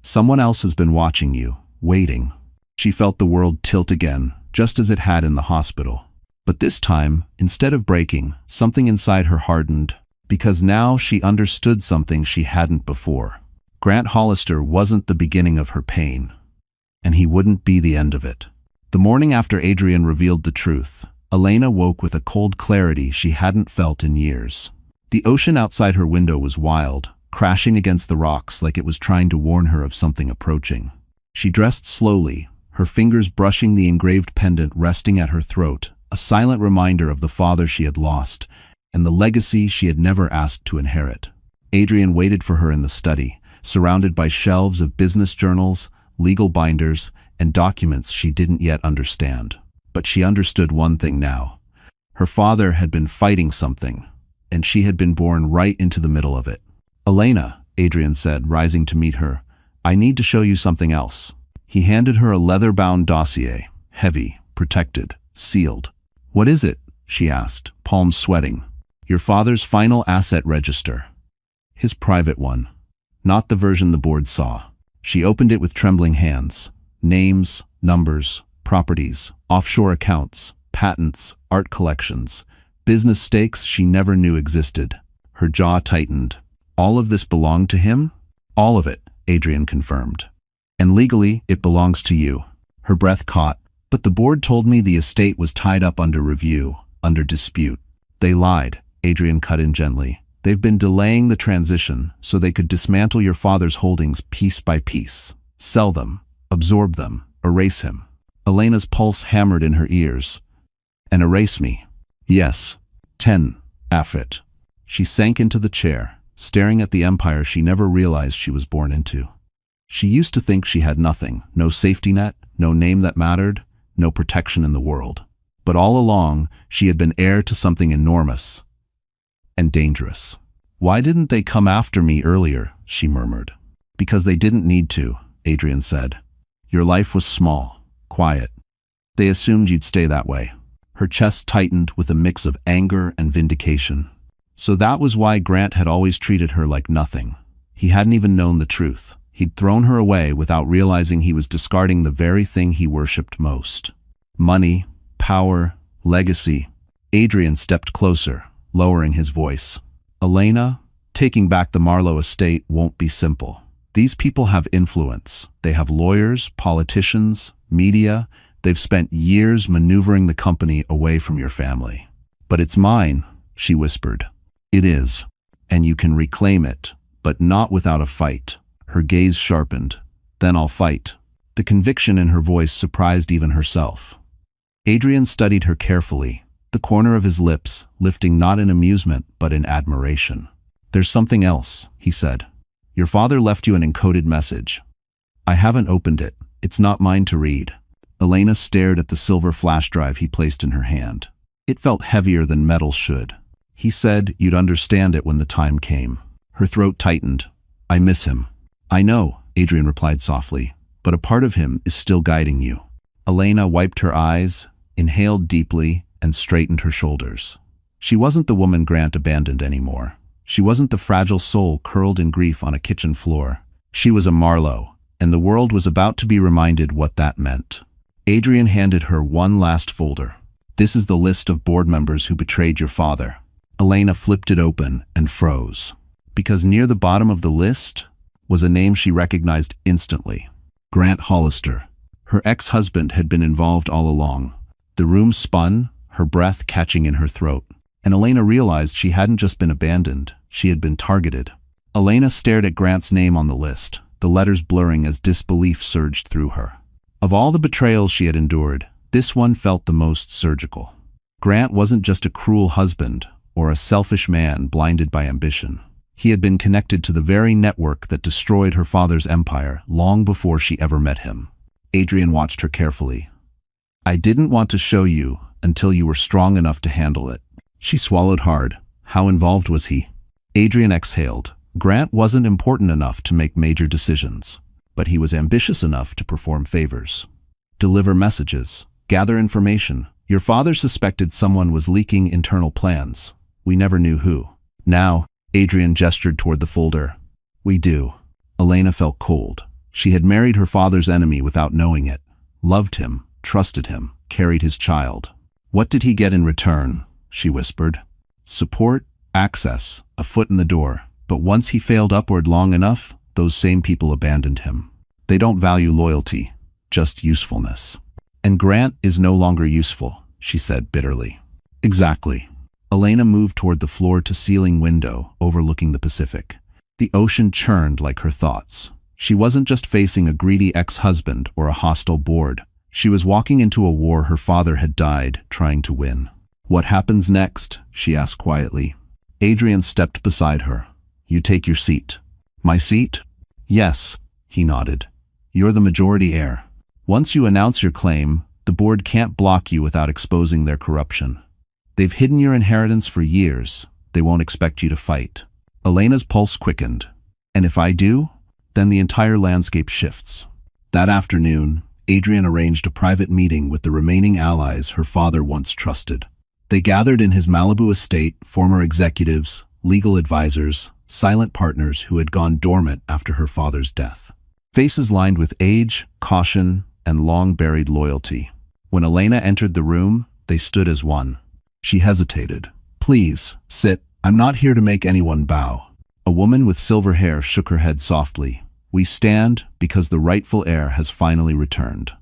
"someone else has been watching you, waiting." She felt the world tilt again, just as it had in the hospital. But this time, instead of breaking, something inside her hardened, because now she understood something she hadn't before. Grant Hollister wasn't the beginning of her pain, and he wouldn't be the end of it. The morning after Adrian revealed the truth, Elena woke with a cold clarity she hadn't felt in years. The ocean outside her window was wild, crashing against the rocks like it was trying to warn her of something approaching. She dressed slowly, her fingers brushing the engraved pendant resting at her throat, a silent reminder of the father she had lost and the legacy she had never asked to inherit. Adrian waited for her in the study, surrounded by shelves of business journals, legal binders, and documents she didn't yet understand. But she understood one thing now. Her father had been fighting something, and she had been born right into the middle of it. "Elena," Adrian said, rising to meet her, "I need to show you something else." He handed her a leather-bound dossier, heavy, protected, sealed. "What is it?" she asked, palms sweating. "Your father's final asset register. His private one. Not the version the board saw." She opened it with trembling hands. Names, numbers, properties, offshore accounts, patents, art collections, business stakes she never knew existed. Her jaw tightened. All of this belonged to him? All of it, Adrian confirmed. And legally, it belongs to you. Her breath caught. But the board told me the estate was tied up under review, under dispute. They lied, Adrian cut in gently. They've been delaying the transition so they could dismantle your father's holdings piece by piece. Sell them, absorb them, erase him. Elena's pulse hammered in her ears. And erase me. Yes. 10. Afrit. She sank into the chair, staring at the empire she never realized she was born into. She used to think she had nothing, no safety net, no name that mattered, no protection in the world. But all along, she had been heir to something enormous and dangerous. Why didn't they come after me earlier? She murmured. Because they didn't need to, Adrian said. Your life was small, quiet. They assumed you'd stay that way. Her chest tightened with a mix of anger and vindication. So that was why Grant had always treated her like nothing. He hadn't even known the truth. He'd thrown her away without realizing he was discarding the very thing he worshipped most. Money, power, legacy. Adrian stepped closer, lowering his voice. Elena, taking back the Marlowe estate won't be simple. These people have influence. They have lawyers, politicians, media. They've spent years maneuvering the company away from your family. But it's mine, she whispered. It is, and you can reclaim it, but not without a fight. Her gaze sharpened. Then I'll fight. The conviction in her voice surprised even herself. Adrian studied her carefully, the corner of his lips lifting not in amusement but in admiration. There's something else, he said. Your father left you an encoded message. I haven't opened it. It's not mine to read. Elena stared at the silver flash drive he placed in her hand. It felt heavier than metal should. He said you'd understand it when the time came. Her throat tightened. I miss him. I know, Adrian replied softly, but a part of him is still guiding you. Elena wiped her eyes, inhaled deeply, and straightened her shoulders. She wasn't the woman Grant abandoned anymore. She wasn't the fragile soul curled in grief on a kitchen floor. She was a Marlowe, and the world was about to be reminded what that meant. Adrian handed her one last folder. This is the list of board members who betrayed your father. Elena flipped it open and froze, because near the bottom of the list was a name she recognized instantly. Grant Hollister. Her ex-husband had been involved all along. The room spun, her breath catching in her throat, and Elena realized she hadn't just been abandoned, she had been targeted. Elena stared at Grant's name on the list, the letters blurring as disbelief surged through her. Of all the betrayals she had endured, this one felt the most surgical. Grant wasn't just a cruel husband or a selfish man blinded by ambition. He had been connected to the very network that destroyed her father's empire long before she ever met him. Adrian watched her carefully. I didn't want to show you until you were strong enough to handle it. She swallowed hard. How involved was he? Adrian exhaled. Grant wasn't important enough to make major decisions, but he was ambitious enough to perform favors. Deliver messages. Gather information. Your father suspected someone was leaking internal plans. We never knew who. Now, Adrian gestured toward the folder. We do. Elena felt cold. She had married her father's enemy without knowing it, loved him, trusted him, carried his child. What did he get in return? She whispered. Support, access, a foot in the door. But once he failed upward long enough, those same people abandoned him. They don't value loyalty, just usefulness. And Grant is no longer useful, she said bitterly. Exactly. Elena moved toward the floor-to-ceiling window overlooking the Pacific. The ocean churned like her thoughts. She wasn't just facing a greedy ex-husband or a hostile board. She was walking into a war her father had died trying to win. What happens next? She asked quietly. Adrian stepped beside her. You take your seat. My seat? Yes, he nodded. You're the majority heir. Once you announce your claim, the board can't block you without exposing their corruption. They've hidden your inheritance for years. They won't expect you to fight. Elena's pulse quickened. And if I do, then the entire landscape shifts. That afternoon, Adrian arranged a private meeting with the remaining allies her father once trusted. They gathered in his Malibu estate, former executives, legal advisors, silent partners who had gone dormant after her father's death. Faces lined with age, caution, and long-buried loyalty. When Elena entered the room, they stood as one. She hesitated. Please, sit. I'm not here to make anyone bow. A woman with silver hair shook her head softly. We stand because the rightful heir has finally returned.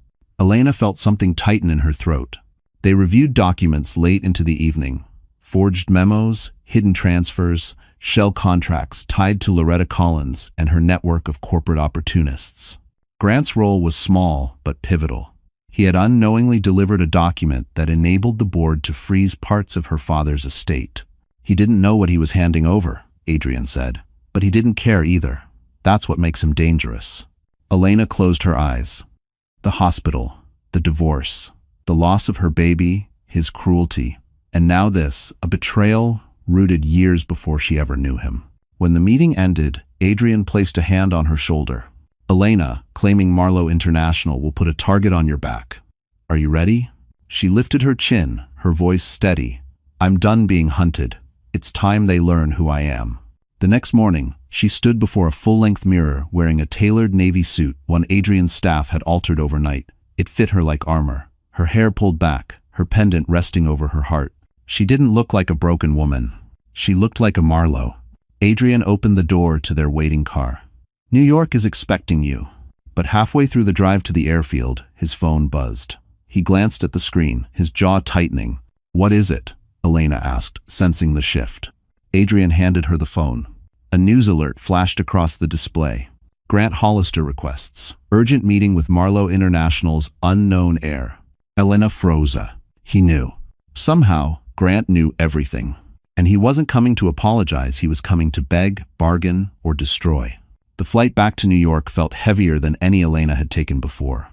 Elena felt something tighten in her throat. They reviewed documents late into the evening. Forged memos, hidden transfers, shell contracts tied to Loretta Collins and her network of corporate opportunists. Grant's role was small but pivotal. He had unknowingly delivered a document that enabled the board to freeze parts of her father's estate. He didn't know what he was handing over, Adrian said, but he didn't care either. That's what makes him dangerous. Elena closed her eyes. The hospital, the divorce, the loss of her baby, his cruelty, and now this, a betrayal rooted years before she ever knew him. When the meeting ended, Adrian placed a hand on her shoulder. Elena, claiming Marlowe International will put a target on your back. Are you ready? She lifted her chin, her voice steady. I'm done being hunted. It's time they learn who I am. The next morning, she stood before a full-length mirror wearing a tailored navy suit one Adrian's staff had altered overnight. It fit her like armor. Her hair pulled back, her pendant resting over her heart. She didn't look like a broken woman. She looked like a Marlowe. Adrian opened the door to their waiting car. New York is expecting you. But halfway through the drive to the airfield, his phone buzzed. He glanced at the screen, his jaw tightening. What is it? Elena asked, sensing the shift. Adrian handed her the phone. A news alert flashed across the display. Grant Hollister requests. Urgent meeting with Marlowe International's unknown heir. Elena froze. He knew. Somehow, Grant knew everything. And he wasn't coming to apologize, he was coming to beg, bargain, or destroy. The flight back to New York felt heavier than any Elena had taken before.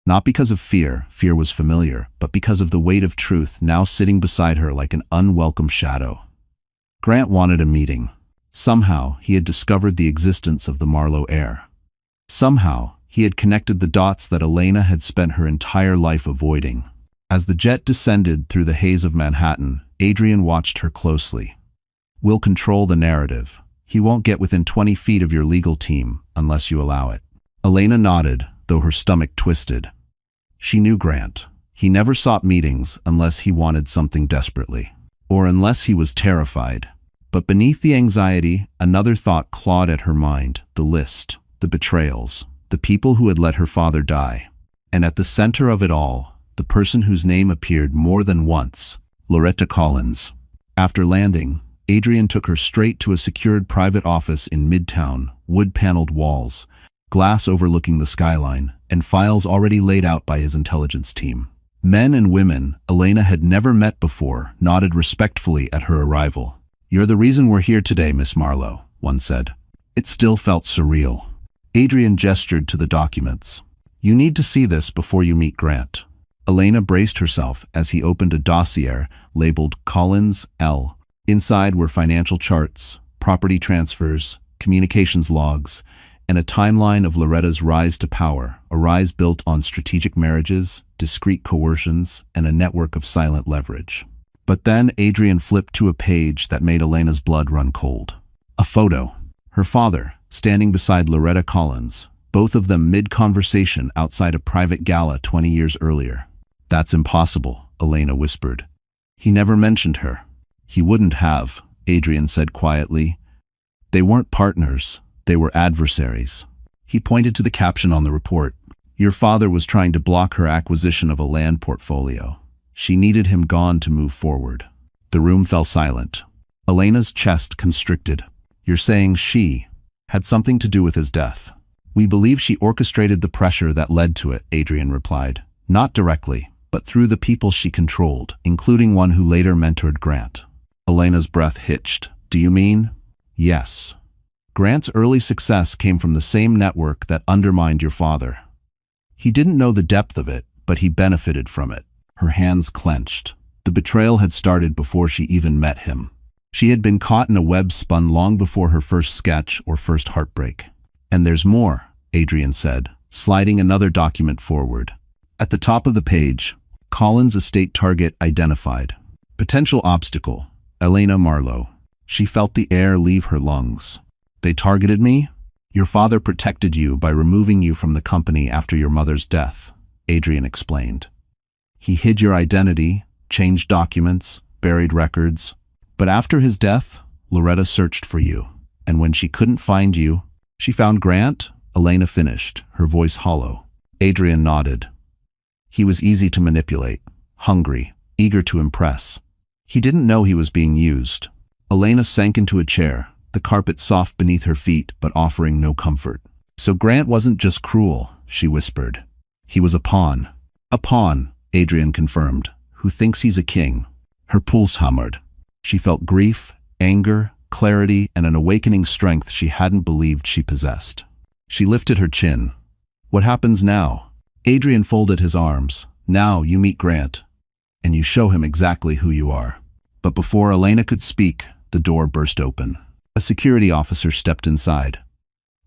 Not because of fear was familiar, but because of the weight of truth now sitting beside her like an unwelcome shadow. Grant wanted a meeting. Somehow, he had discovered the existence of the Marlowe heir. Somehow, he had connected the dots that Elena had spent her entire life avoiding. As the jet descended through the haze of Manhattan, Adrian watched her closely. We'll control the narrative. He won't get within 20 feet of your legal team unless you allow it. Elena nodded, though her stomach twisted. She knew Grant. He never sought meetings unless he wanted something desperately, or unless he was terrified. But beneath the anxiety, another thought clawed at her mind, the list, the betrayals, the people who had let her father die. And at the center of it all, the person whose name appeared more than once, Loretta Collins. After landing, Adrian took her straight to a secured private office in Midtown, wood-paneled walls, glass overlooking the skyline, and files already laid out by his intelligence team. Men and women Elena had never met before nodded respectfully at her arrival. You're the reason we're here today, Miss Marlowe, one said. It still felt surreal. Adrian gestured to the documents. You need to see this before you meet Grant. Elena braced herself as he opened a dossier labeled Collins L. Inside were financial charts, property transfers, communications logs, and a timeline of Loretta's rise to power, a rise built on strategic marriages, discreet coercions, and a network of silent leverage. But then Adrian flipped to a page that made Elena's blood run cold. A photo. Her father, standing beside Loretta Collins, both of them mid-conversation outside a private gala 20 years earlier. That's impossible, Elena whispered. He never mentioned her. He wouldn't have, Adrian said quietly. They weren't partners. They were adversaries. He pointed to the caption on the report. Your father was trying to block her acquisition of a land portfolio. She needed him gone to move forward. The room fell silent. Elena's chest constricted. You're saying she had something to do with his death? We believe she orchestrated the pressure that led to it, Adrian replied. Not directly, but through the people she controlled, including one who later mentored Grant. Elena's breath hitched. Do you mean? Yes. Grant's early success came from the same network that undermined your father. He didn't know the depth of it, but he benefited from it. Her hands clenched. The betrayal had started before she even met him. She had been caught in a web spun long before her first sketch or first heartbreak. And there's more, Adrian said, sliding another document forward. At the top of the page, Collins' estate target identified. Potential obstacle, Elena Marlowe. She felt the air leave her lungs. They targeted me? Your father protected you by removing you from the company after your mother's death, Adrian explained. He hid your identity, changed documents, buried records. But after his death, Loretta searched for you. And when she couldn't find you, she found Grant? Elena finished, her voice hollow. Adrian nodded. He was easy to manipulate, hungry, eager to impress. He didn't know he was being used. Elena sank into a chair, the carpet soft beneath her feet but offering no comfort. So Grant wasn't just cruel, she whispered. He was a pawn. A pawn, Adrian confirmed, who thinks he's a king. Her pulse hammered. She felt grief, anger, clarity, and an awakening strength she hadn't believed she possessed. She lifted her chin. What happens now? Adrian folded his arms. Now you meet Grant, and you show him exactly who you are. But before Elena could speak, the door burst open. A security officer stepped inside.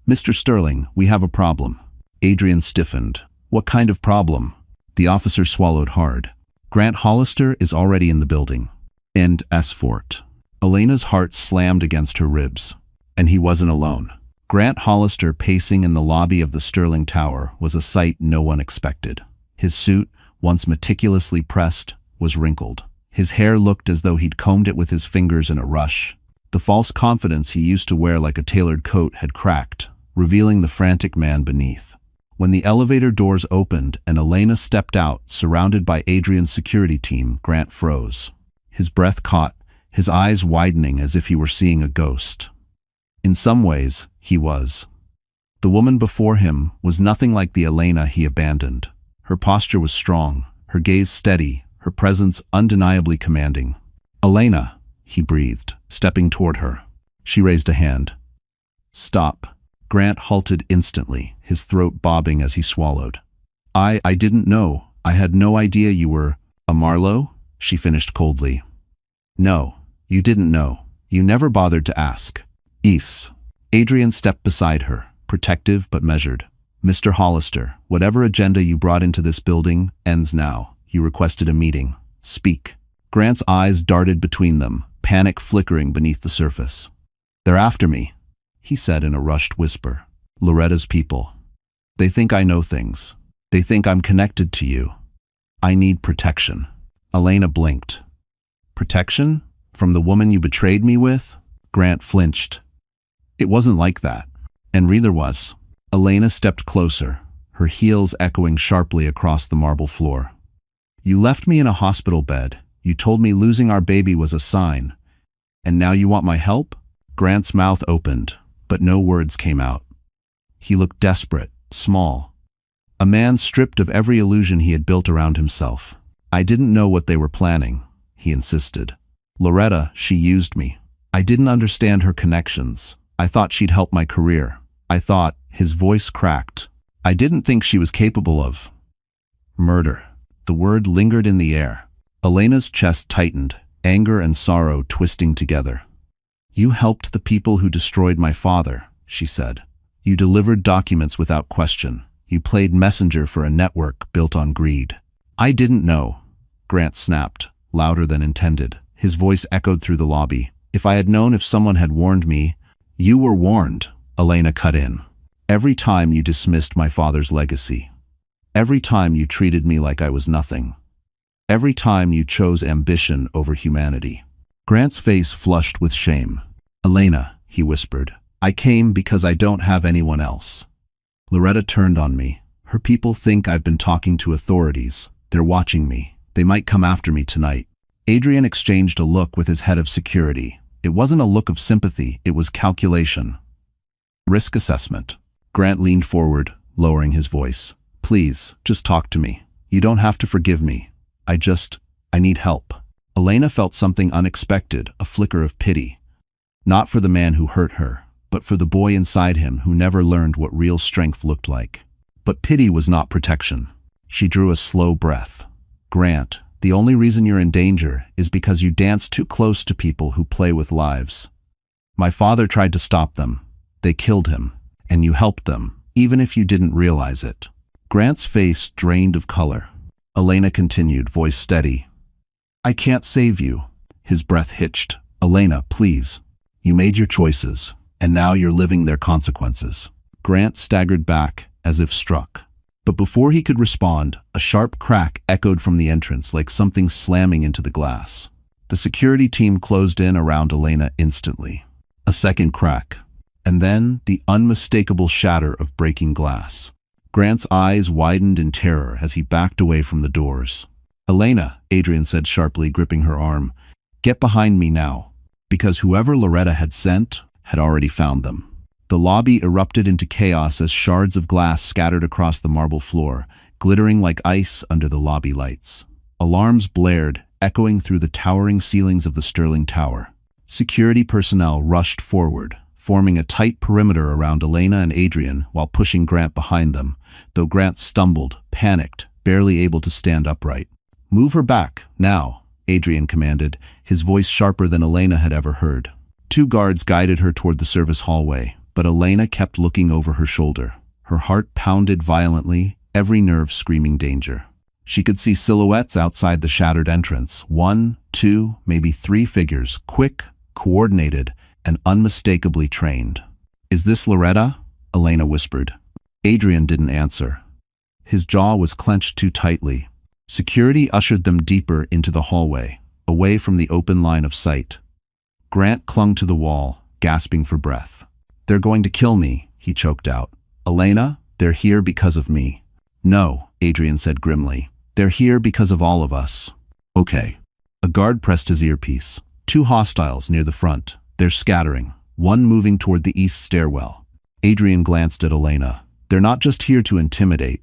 Mr. Sterling, we have a problem. Adrian stiffened. What kind of problem? The officer swallowed hard. Grant Hollister is already in the building. End Fort. Elena's heart slammed against her ribs. And he wasn't alone. Grant Hollister pacing in the lobby of the Sterling Tower was a sight no one expected. His suit, once meticulously pressed, was wrinkled. His hair looked as though he'd combed it with his fingers in a rush. The false confidence he used to wear like a tailored coat had cracked, revealing the frantic man beneath. When the elevator doors opened and Elena stepped out, surrounded by Adrian's security team, Grant froze. His breath caught, his eyes widening as if he were seeing a ghost. In some ways, he was. The woman before him was nothing like the Elena he abandoned. Her posture was strong, her gaze steady, her presence undeniably commanding. Elena, he breathed, stepping toward her. She raised a hand. Stop. Grant halted instantly, his throat bobbing as he swallowed. I didn't know. I had no idea you were a Marlowe, she finished coldly. No, you didn't know. You never bothered to ask. Eves. Adrian stepped beside her, protective but measured. Mr. Hollister, whatever agenda you brought into this building ends now. You requested a meeting. Speak. Grant's eyes darted between them, panic flickering beneath the surface. They're after me, he said in a rushed whisper. Loretta's people. They think I know things. They think I'm connected to you. I need protection. Elena blinked. Protection? From the woman you betrayed me with? Grant flinched. It wasn't like that. And neither was. Elena stepped closer, her heels echoing sharply across the marble floor. You left me in a hospital bed. You told me losing our baby was a sign. And now you want my help? Grant's mouth opened, but no words came out. He looked desperate, small. A man stripped of every illusion he had built around himself. I didn't know what they were planning, he insisted. Loretta, she used me. I didn't understand her connections. I thought she'd help my career. I thought, his voice cracked. I didn't think she was capable of murder. The word lingered in the air. Elena's chest tightened, anger and sorrow twisting together. You helped the people who destroyed my father, she said. You delivered documents without question. You played messenger for a network built on greed. I didn't know, Grant snapped, louder than intended. His voice echoed through the lobby. If I had known, if someone had warned me. You were warned, Elena cut in. Every time you dismissed my father's legacy. Every time you treated me like I was nothing. Every time you chose ambition over humanity. Grant's face flushed with shame. Elena, he whispered, I came because I don't have anyone else. Loretta turned on me. Her people think I've been talking to authorities. They're watching me. They might come after me tonight. Adrian exchanged a look with his head of security. It wasn't a look of sympathy, it was calculation. Risk assessment. Grant leaned forward, lowering his voice. Please, just talk to me. You don't have to forgive me. I need help. Elena felt something unexpected, a flicker of pity. Not for the man who hurt her, but for the boy inside him who never learned what real strength looked like. But pity was not protection. She drew a slow breath. Grant, the only reason you're in danger is because you dance too close to people who play with lives. My father tried to stop them. They killed him. And you helped them, even if you didn't realize it. Grant's face drained of color. Elena continued, voice steady. I can't save you. His breath hitched. Elena, please. You made your choices, and now you're living their consequences. Grant staggered back, as if struck. But before he could respond, a sharp crack echoed from the entrance like something slamming into the glass. The security team closed in around Elena instantly. A second crack, And then the unmistakable shatter of breaking glass. Grant's eyes widened in terror as he backed away from the doors. "Elena," Adrian said sharply, gripping her arm, "get behind me now." Because whoever Loretta had sent had already found them. The lobby erupted into chaos as shards of glass scattered across the marble floor, glittering like ice under the lobby lights. Alarms blared, echoing through the towering ceilings of the Sterling Tower. Security personnel rushed forward, forming a tight perimeter around Elena and Adrian while pushing Grant behind them, though Grant stumbled, panicked, barely able to stand upright. "Move her back, now," Adrian commanded, his voice sharper than Elena had ever heard. Two guards guided her toward the service hallway, but Elena kept looking over her shoulder. Her heart pounded violently, every nerve screaming danger. She could see silhouettes outside the shattered entrance, 1, 2, maybe 3 figures, quick, coordinated, and unmistakably trained. "Is this Loretta?" Elena whispered. Adrian didn't answer. His jaw was clenched too tightly. Security ushered them deeper into the hallway, away from the open line of sight. Grant clung to the wall, gasping for breath. "They're going to kill me," he choked out. "Elena, they're here because of me." "No," Adrian said grimly. "They're here because of all of us." "Okay." A guard pressed his earpiece. "Two hostiles near the front. They're scattering, one moving toward the east stairwell." Adrian glanced at Elena. "They're not just here to intimidate.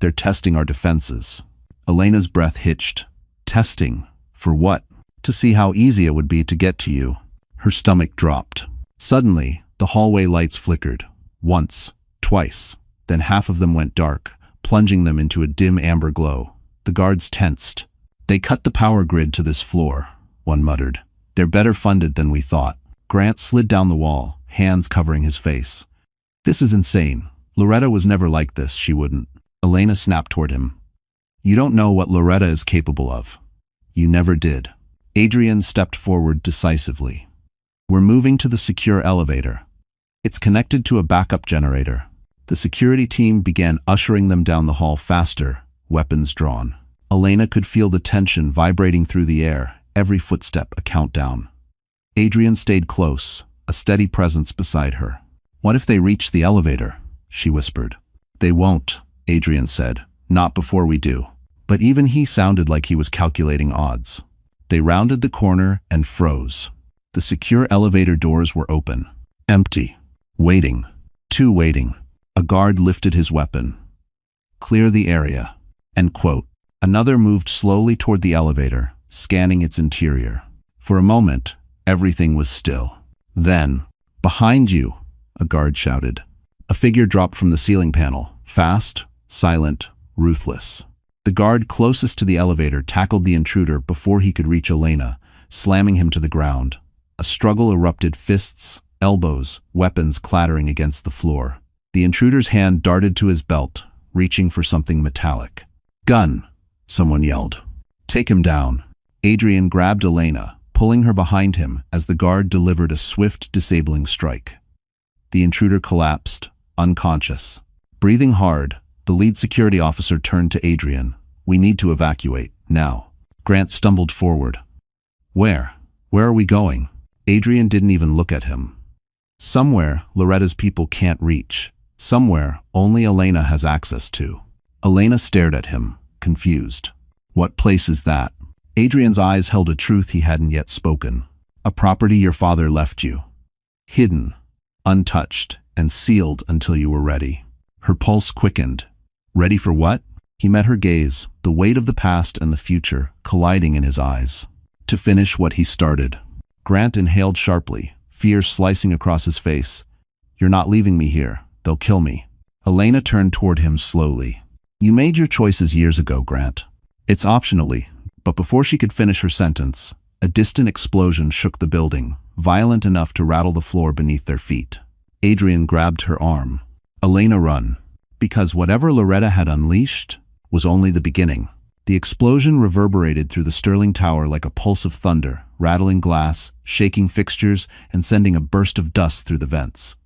They're testing our defenses." Elena's breath hitched. "Testing? For what?" "To see how easy it would be to get to you." Her stomach dropped. Suddenly, the hallway lights flickered. Once, twice. Then half of them went dark, plunging them into a dim amber glow. The guards tensed. "They cut the power grid to this floor," one muttered. "They're better funded than we thought." Grant slid down the wall, hands covering his face. "This is insane. Loretta was never like this, she wouldn't." Elena snapped toward him. "You don't know what Loretta is capable of. You never did." Adrian stepped forward decisively. "We're moving to the secure elevator. It's connected to a backup generator." The security team began ushering them down the hall faster, weapons drawn. Elena could feel the tension vibrating through the air, every footstep a countdown. Adrian stayed close, a steady presence beside her. "What if they reach the elevator?" she whispered. "They won't," Adrian said. "Not before we do." But even he sounded like he was calculating odds. They rounded the corner and froze. The secure elevator doors were open. Empty. Waiting. Two waiting. A guard lifted his weapon. "Clear the area." End quote. Another moved slowly toward the elevator, scanning its interior. For a moment, everything was still. Then, "Behind you," a guard shouted. A figure dropped from the ceiling panel, fast, silent, ruthless. The guard closest to the elevator tackled the intruder before he could reach Elena, slamming him to the ground. A struggle erupted, fists, elbows, weapons clattering against the floor. The intruder's hand darted to his belt, reaching for something metallic. "Gun!" someone yelled. "Take him down." Adrian grabbed Elena, pulling her behind him as the guard delivered a swift, disabling strike. The intruder collapsed, unconscious. Breathing hard, the lead security officer turned to Adrian. "We need to evacuate, now." Grant stumbled forward. "Where? Where are we going?" Adrian didn't even look at him. "Somewhere Loretta's people can't reach. Somewhere only Elena has access to." Elena stared at him, confused. "What place is that?" Adrian's eyes held a truth he hadn't yet spoken. "A property your father left you. Hidden, untouched, and sealed until you were ready." Her pulse quickened. Ready for what? He met her gaze, the weight of the past and the future colliding in his eyes. "To finish what he started." Grant inhaled sharply, fear slicing across his face. "You're not leaving me here. They'll kill me." Elena turned toward him slowly. "You made your choices years ago, Grant. It's optionally." But before she could finish her sentence, a distant explosion shook the building, violent enough to rattle the floor beneath their feet. Adrian grabbed her arm. "Elena, run." Because whatever Loretta had unleashed was only the beginning. The explosion reverberated through the Sterling Tower like a pulse of thunder, rattling glass, shaking fixtures, and sending a burst of dust through the vents.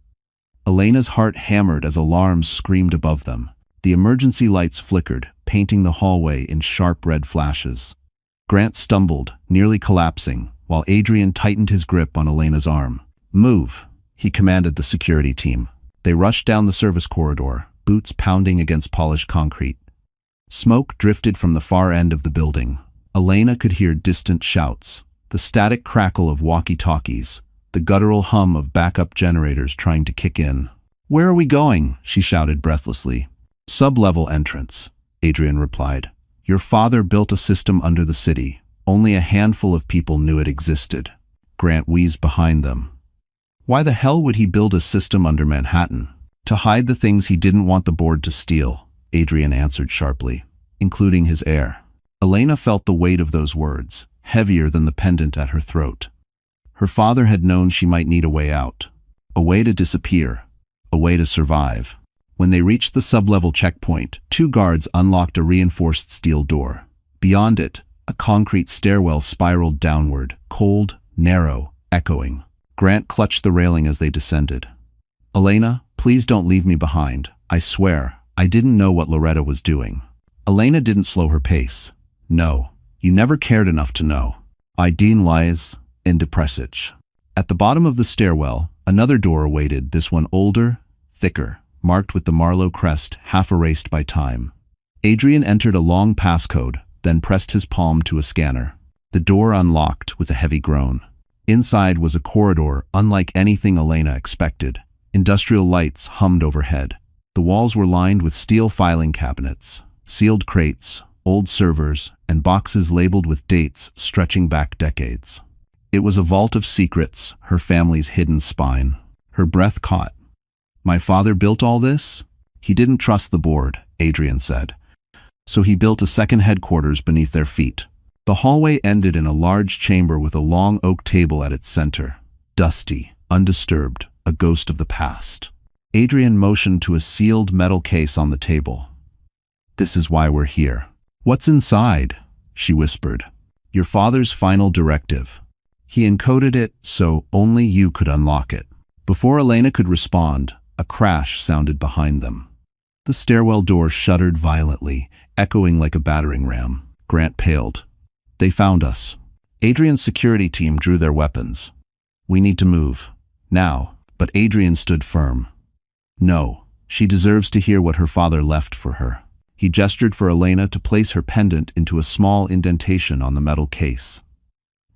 Elena's heart hammered as alarms screamed above them. The emergency lights flickered, painting the hallway in sharp red flashes. Grant stumbled, nearly collapsing, while Adrian tightened his grip on Elena's arm. "Move," he commanded the security team. They rushed down the service corridor, boots pounding against polished concrete. Smoke drifted from the far end of the building. Elena could hear distant shouts, the static crackle of walkie-talkies, the guttural hum of backup generators trying to kick in. "Where are we going?" she shouted breathlessly. "Sub-level entrance," Adrian replied. "Your father built a system under the city. Only a handful of people knew it existed." Grant wheezed behind them. Why the hell would he build a system under Manhattan? To hide the things he didn't want the board to steal, Adrian answered sharply, including his heir. Elena felt the weight of those words, heavier than the pendant at her throat. Her father had known she might need a way out, a way to disappear, a way to survive. When they reached the sub-level checkpoint, 2 guards unlocked a reinforced steel door. Beyond it, a concrete stairwell spiraled downward, cold, narrow, echoing. Grant clutched the railing as they descended. "Elena, please don't leave me behind. I swear, I didn't know what Loretta was doing." Elena didn't slow her pace. "No, you never cared enough to know. I didn't lies in depressage." At the bottom of the stairwell, another door awaited, this one older, thicker, marked with the Marlowe crest half erased by time. Adrian entered a long passcode, then pressed his palm to a scanner. The door unlocked with a heavy groan. Inside was a corridor unlike anything Elena expected. Industrial lights hummed overhead. The walls were lined with steel filing cabinets, sealed crates, old servers, and boxes labeled with dates stretching back decades. It was a vault of secrets, her family's hidden spine. Her breath caught. "My father built all this?" "He didn't trust the board," Adrian said. "So he built a second headquarters beneath their feet." The hallway ended in a large chamber with a long oak table at its center. Dusty, undisturbed, a ghost of the past. Adrian motioned to a sealed metal case on the table. "This is why we're here." "What's inside?" she whispered. "Your father's final directive. He encoded it so only you could unlock it." Before Elena could respond, a crash sounded behind them. The stairwell door shuddered violently, echoing like a battering ram. Grant paled. "They found us." Adrian's security team drew their weapons. "We need to move. Now." But Adrian stood firm. "No, she deserves to hear what her father left for her." He gestured for Elena to place her pendant into a small indentation on the metal case.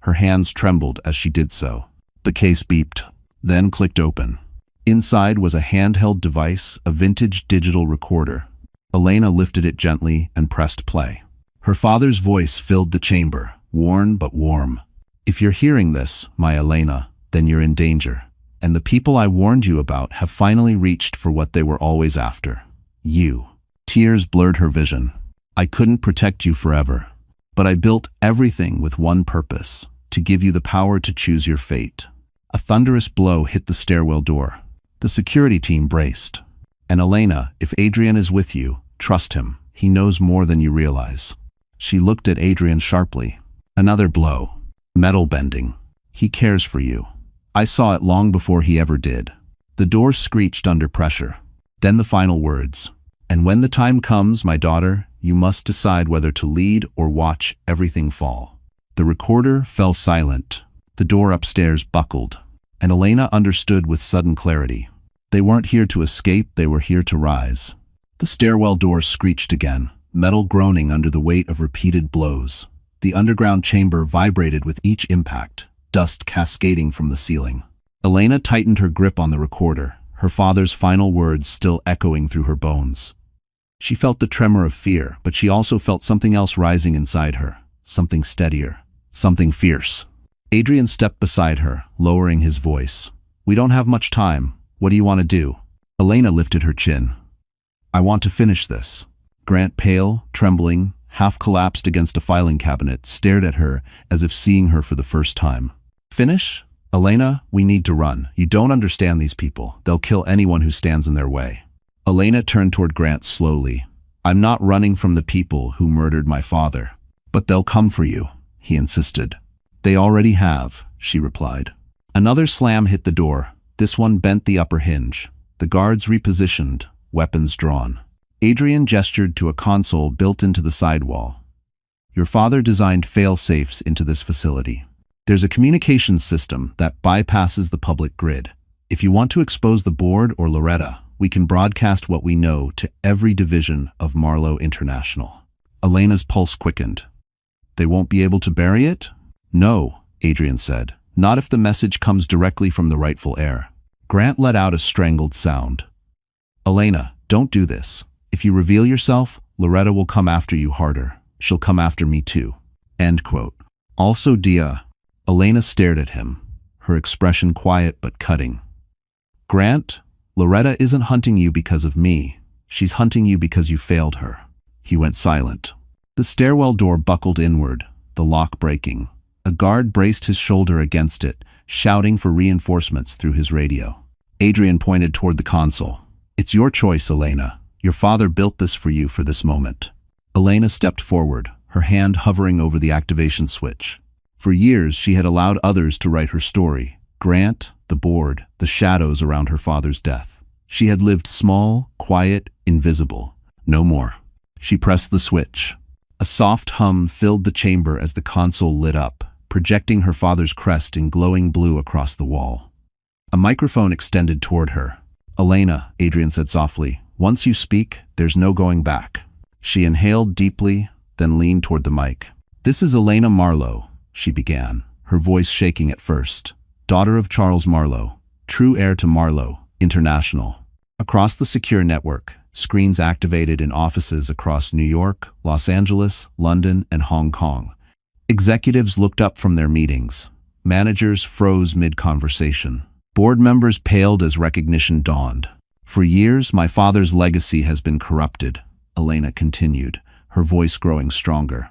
Her hands trembled as she did so. The case beeped, then clicked open. Inside was a handheld device, a vintage digital recorder. Elena lifted it gently and pressed play. Her father's voice filled the chamber, worn but warm. "If you're hearing this, my Elena, then you're in danger. And the people I warned you about have finally reached for what they were always after. You." Tears blurred her vision. "I couldn't protect you forever. But I built everything with one purpose, to give you the power to choose your fate." A thunderous blow hit the stairwell door. The security team braced. "And Elena, if Adrian is with you, trust him. He knows more than you realize." She looked at Adrian sharply. Another blow. Metal bending. "He cares for you. I saw it long before he ever did." The door screeched under pressure. Then the final words. "And when the time comes, my daughter, you must decide whether to lead or watch everything fall." The recorder fell silent. The door upstairs buckled, and Elena understood with sudden clarity. They weren't here to escape, they were here to rise. The stairwell door screeched again, metal groaning under the weight of repeated blows. The underground chamber vibrated with each impact, dust cascading from the ceiling. Elena tightened her grip on the recorder, her father's final words still echoing through her bones. She felt the tremor of fear, but she also felt something else rising inside her, something steadier, something fierce. Adrian stepped beside her, lowering his voice. "We don't have much time. What do you want to do?" Elena lifted her chin. "I want to finish this." Grant, pale, trembling, half collapsed against a filing cabinet, stared at her as if seeing her for the first time. "Finish? Elena, we need to run. You don't understand these people. They'll kill anyone who stands in their way." Elena turned toward Grant slowly. "I'm not running from the people who murdered my father. But they'll come for you," he insisted. "They already have," she replied. Another slam hit the door. This one bent the upper hinge. The guards repositioned, weapons drawn. Adrian gestured to a console built into the sidewall. "Your father designed fail-safes into this facility. There's a communications system that bypasses the public grid. If you want to expose the board or Loretta, we can broadcast what we know to every division of Marlowe International. Elena's pulse quickened. They won't be able to bury it? No, Adrian said. Not if the message comes directly from the rightful heir. Grant let out a strangled sound. Elena, don't do this. If you reveal yourself, Loretta will come after you harder. She'll come after me too. End quote. Also, Dia. Elena stared at him, her expression quiet but cutting. Grant, Loretta isn't hunting you because of me. She's hunting you because you failed her. He went silent. The stairwell door buckled inward, the lock breaking. A guard braced his shoulder against it, shouting for reinforcements through his radio. Adrian pointed toward the console. It's your choice, Elena. Your father built this for you for this moment. Elena stepped forward, her hand hovering over the activation switch. For years, she had allowed others to write her story. Grant, the board, the shadows around her father's death. She had lived small, quiet, invisible. No more. She pressed the switch. A soft hum filled the chamber as the console lit up, projecting her father's crest in glowing blue across the wall. A microphone extended toward her. Elena, Adrian said softly, once you speak, there's no going back. She inhaled deeply, then leaned toward the mic. This is Elena Marlowe, she began, her voice shaking at first. Daughter of Charles Marlowe, true heir to Marlowe International. Across the secure network, screens activated in offices across New York, Los Angeles, London, and Hong Kong. Executives looked up from their meetings. Managers froze mid-conversation. Board members paled as recognition dawned. For years, my father's legacy has been corrupted, Elena continued, her voice growing stronger.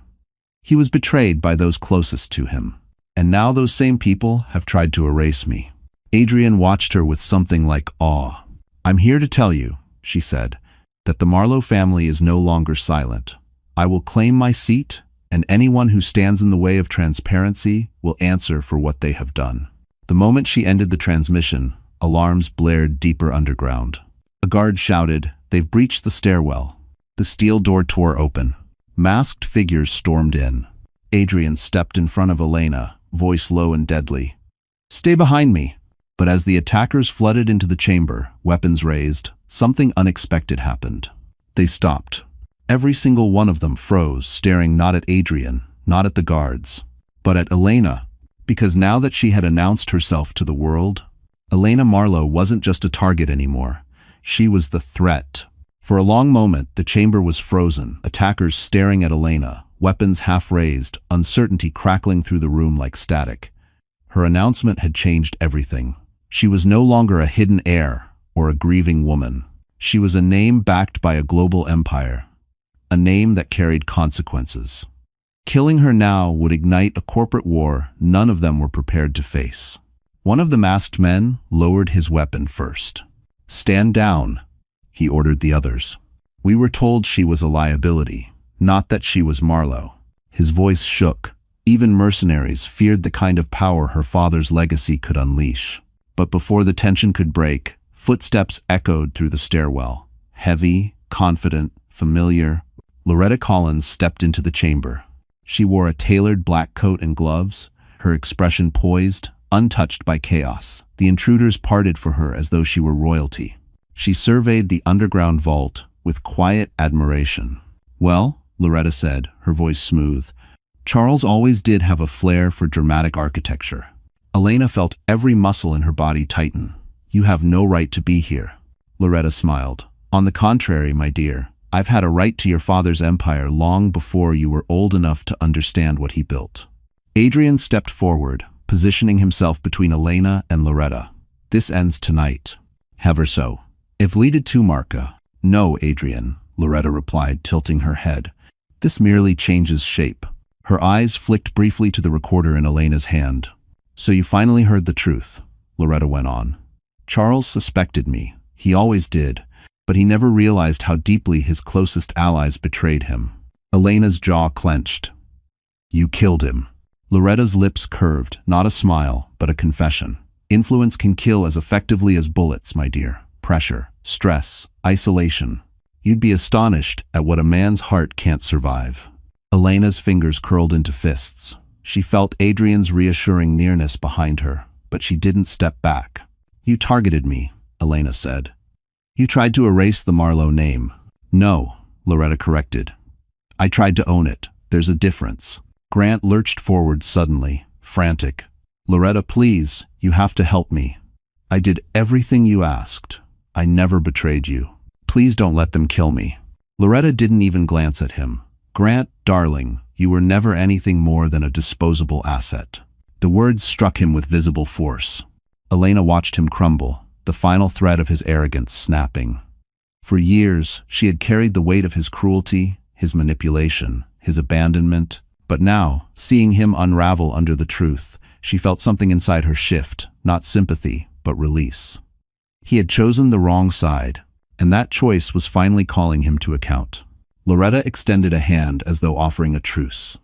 He was betrayed by those closest to him. And now those same people have tried to erase me. Adrian watched her with something like awe. I'm here to tell you, she said, that the Marlowe family is no longer silent. I will claim my seat, and anyone who stands in the way of transparency will answer for what they have done. The moment she ended the transmission, alarms blared deeper underground. A guard shouted, they've breached the stairwell. The steel door tore open. Masked figures stormed in. Adrian stepped in front of Elena, voice low and deadly. Stay behind me. But as the attackers flooded into the chamber, weapons raised, something unexpected happened. They stopped. Every single one of them froze, staring not at Adrian, not at the guards, but at Elena, because now that she had announced herself to the world, Elena Marlowe wasn't just a target anymore. She was the threat. For a long moment, the chamber was frozen, attackers staring at Elena, weapons half raised, uncertainty crackling through the room like static. Her announcement had changed everything. She was no longer a hidden heir or a grieving woman. She was a name backed by a global empire, a name that carried consequences. Killing her now would ignite a corporate war none of them were prepared to face. One of the masked men lowered his weapon first. Stand down, he ordered the others. We were told she was a liability, not that she was Marlowe. His voice shook. Even mercenaries feared the kind of power her father's legacy could unleash. But before the tension could break, footsteps echoed through the stairwell. Heavy, confident, familiar. Loretta Collins stepped into the chamber. She wore a tailored black coat and gloves, her expression poised, untouched by chaos. The intruders parted for her as though she were royalty. She surveyed the underground vault with quiet admiration. Well, Loretta said, her voice smooth, Charles always did have a flair for dramatic architecture. Elena felt every muscle in her body tighten. You have no right to be here. Loretta smiled. On the contrary, my dear, I've had a right to your father's empire long before you were old enough to understand what he built. Adrian stepped forward, positioning himself between Elena and Loretta. This ends tonight. Ever so. Evlida tu Marca. No, Adrian, Loretta replied, tilting her head. This merely changes shape. Her eyes flicked briefly to the recorder in Elena's hand. So you finally heard the truth, Loretta went on. Charles suspected me. He always did. But he never realized how deeply his closest allies betrayed him. Elena's jaw clenched. You killed him. Loretta's lips curved, not a smile, but a confession. Influence can kill as effectively as bullets, my dear. Pressure, stress, isolation. You'd be astonished at what a man's heart can't survive. Elena's fingers curled into fists. She felt Adrian's reassuring nearness behind her, but she didn't step back. You targeted me, Elena said. You tried to erase the Marlowe name. No, Loretta corrected. I tried to own it. There's a difference. Grant lurched forward suddenly, frantic. Loretta, please, you have to help me. I did everything you asked. I never betrayed you. Please don't let them kill me. Loretta didn't even glance at him. Grant, darling, you were never anything more than a disposable asset. The words struck him with visible force. Elena watched him crumble, the final thread of his arrogance snapping. For years, she had carried the weight of his cruelty, his manipulation, his abandonment, but now, seeing him unravel under the truth, she felt something inside her shift, not sympathy, but release. He had chosen the wrong side, and that choice was finally calling him to account. Loretta extended a hand as though offering a truce.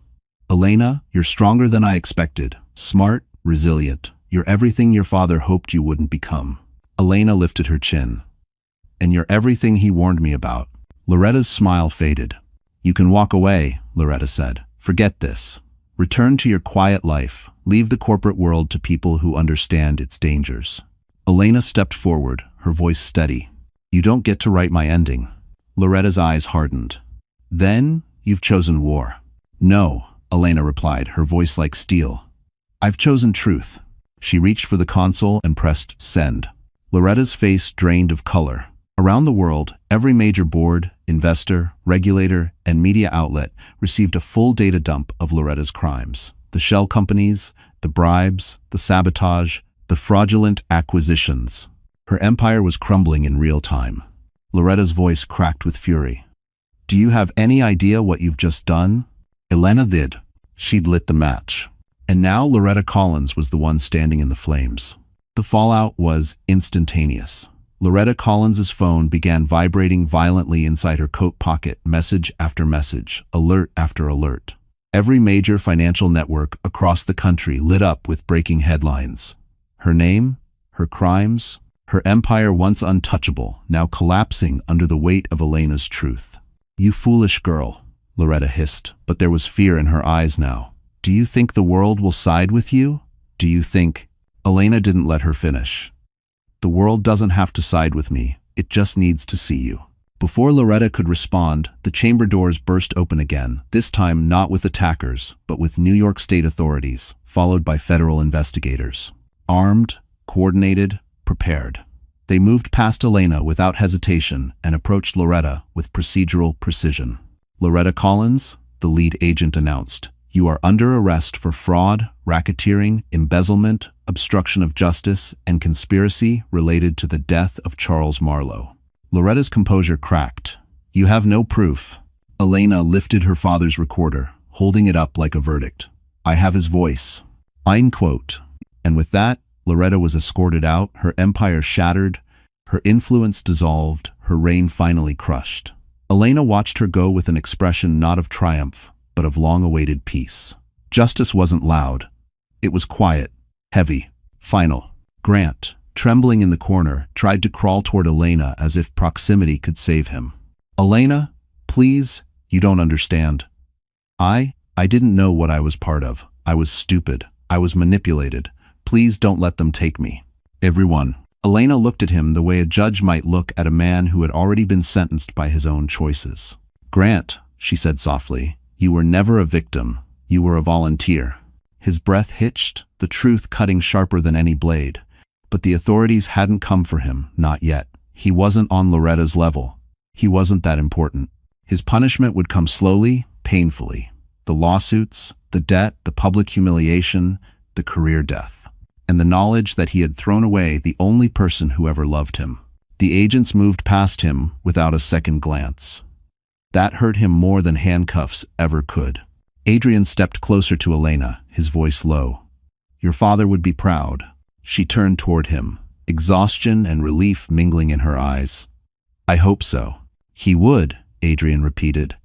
Elena, you're stronger than I expected, smart, resilient. You're everything your father hoped you wouldn't become. Elena lifted her chin. And you're everything he warned me about. Loretta's smile faded. You can walk away, Loretta said. Forget this. Return to your quiet life. Leave the corporate world to people who understand its dangers. Elena stepped forward, her voice steady. You don't get to write my ending. Loretta's eyes hardened. Then, you've chosen war. No, Elena replied, her voice like steel. I've chosen truth. She reached for the console and pressed send. Loretta's face drained of color. Around the world, every major board, investor, regulator, and media outlet received a full data dump of Loretta's crimes. The shell companies, the bribes, the sabotage, the fraudulent acquisitions. Her empire was crumbling in real time. Loretta's voice cracked with fury. Do you have any idea what you've just done? Elena did. She'd lit the match. And now Loretta Collins was the one standing in the flames. The fallout was instantaneous. Loretta Collins's phone began vibrating violently inside her coat pocket, message after message, alert after alert. Every major financial network across the country lit up with breaking headlines. Her name, her crimes, her empire once untouchable, now collapsing under the weight of Elena's truth. You foolish girl, Loretta hissed, but there was fear in her eyes now. Do you think the world will side with you? Do you think... Elena didn't let her finish. The world doesn't have to side with me, it just needs to see you. Before Loretta could respond, the chamber doors burst open again, this time not with attackers, but with New York State authorities, followed by federal investigators. Armed, coordinated, prepared. They moved past Elena without hesitation and approached Loretta with procedural precision. Loretta Collins, the lead agent announced, you are under arrest for fraud, racketeering, embezzlement, obstruction of justice, and conspiracy related to the death of Charles Marlowe. Loretta's composure cracked. You have no proof. Elena lifted her father's recorder, holding it up like a verdict. I have his voice. Ein quote. And with that, Loretta was escorted out, her empire shattered, her influence dissolved, her reign finally crushed. Elena watched her go with an expression not of triumph, but of long-awaited peace. Justice wasn't loud. It was quiet, heavy, final. Grant, trembling in the corner, tried to crawl toward Elena as if proximity could save him. Elena, please, you don't understand. I didn't know what I was part of. I was stupid. I was manipulated. Please don't let them take me. Everyone. Elena looked at him the way a judge might look at a man who had already been sentenced by his own choices. Grant, she said softly, you were never a victim. You were a volunteer. His breath hitched, the truth cutting sharper than any blade. But the authorities hadn't come for him, not yet. He wasn't on Loretta's level. He wasn't that important. His punishment would come slowly, painfully. The lawsuits, the debt, the public humiliation, the career death. And the knowledge that he had thrown away the only person who ever loved him. The agents moved past him without a second glance. That hurt him more than handcuffs ever could. Adrian stepped closer to Elena, his voice low. Your father would be proud. She turned toward him, exhaustion and relief mingling in her eyes. I hope so. He would, Adrian repeated.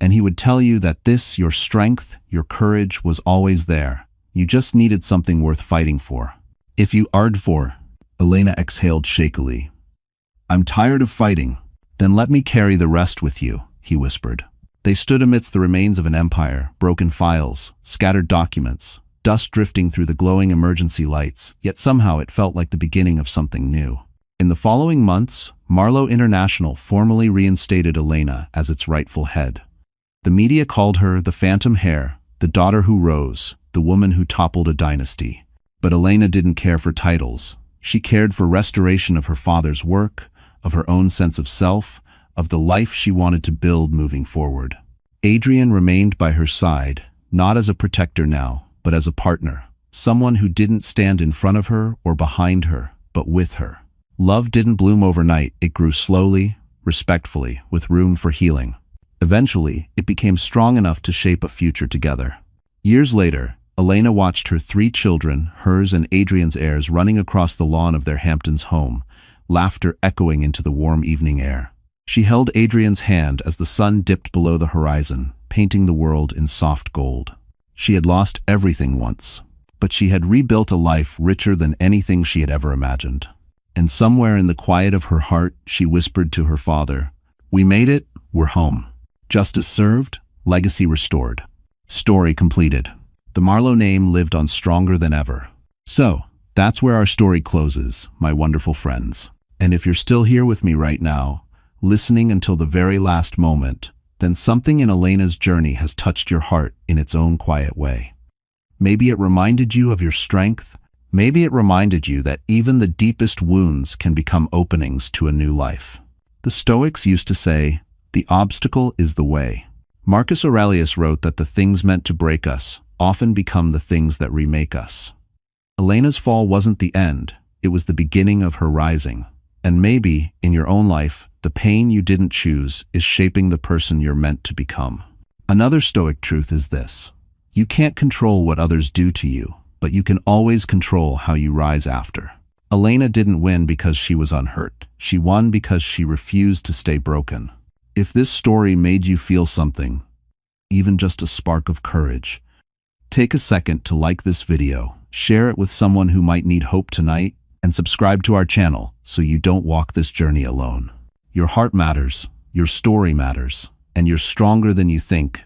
And he would tell you that this, your strength, your courage, was always there. You just needed something worth fighting for. If you ared for, Elena exhaled shakily. I'm tired of fighting. Then let me carry the rest with you, he whispered. They stood amidst the remains of an empire, broken files, scattered documents, dust drifting through the glowing emergency lights, yet somehow it felt like the beginning of something new. In the following months, Marlowe International formally reinstated Elena as its rightful head. The media called her the Phantom Heir, the daughter who rose, the woman who toppled a dynasty. But Elena didn't care for titles. She cared for restoration of her father's work, of her own sense of self, of the life she wanted to build moving forward. Adrian remained by her side, not as a protector now, but as a partner, someone who didn't stand in front of her or behind her, but with her. Love didn't bloom overnight, it grew slowly, respectfully, with room for healing. Eventually, it became strong enough to shape a future together. Years later, Elena watched her 3 children, hers and Adrian's heirs, running across the lawn of their Hamptons home, laughter echoing into the warm evening air. She held Adrian's hand as the sun dipped below the horizon, painting the world in soft gold. She had lost everything once, but she had rebuilt a life richer than anything she had ever imagined. And somewhere in the quiet of her heart, she whispered to her father, "We made it, we're home. Justice served, legacy restored. Story completed." The Marlowe name lived on stronger than ever. So, that's where our story closes, my wonderful friends. And if you're still here with me right now, listening until the very last moment, then something in Elena's journey has touched your heart in its own quiet way. Maybe it reminded you of your strength. Maybe it reminded you that even the deepest wounds can become openings to a new life. The Stoics used to say, "The obstacle is the way." Marcus Aurelius wrote that the things meant to break us often become the things that remake us. Elena's fall wasn't the end, it was the beginning of her rising. And maybe, in your own life, the pain you didn't choose is shaping the person you're meant to become. Another Stoic truth is this: you can't control what others do to you, but you can always control how you rise after. Elena didn't win because she was unhurt. She won because she refused to stay broken. If this story made you feel something, even just a spark of courage, take a second to like this video, share it with someone who might need hope tonight, and subscribe to our channel so you don't walk this journey alone. Your heart matters, your story matters, and you're stronger than you think,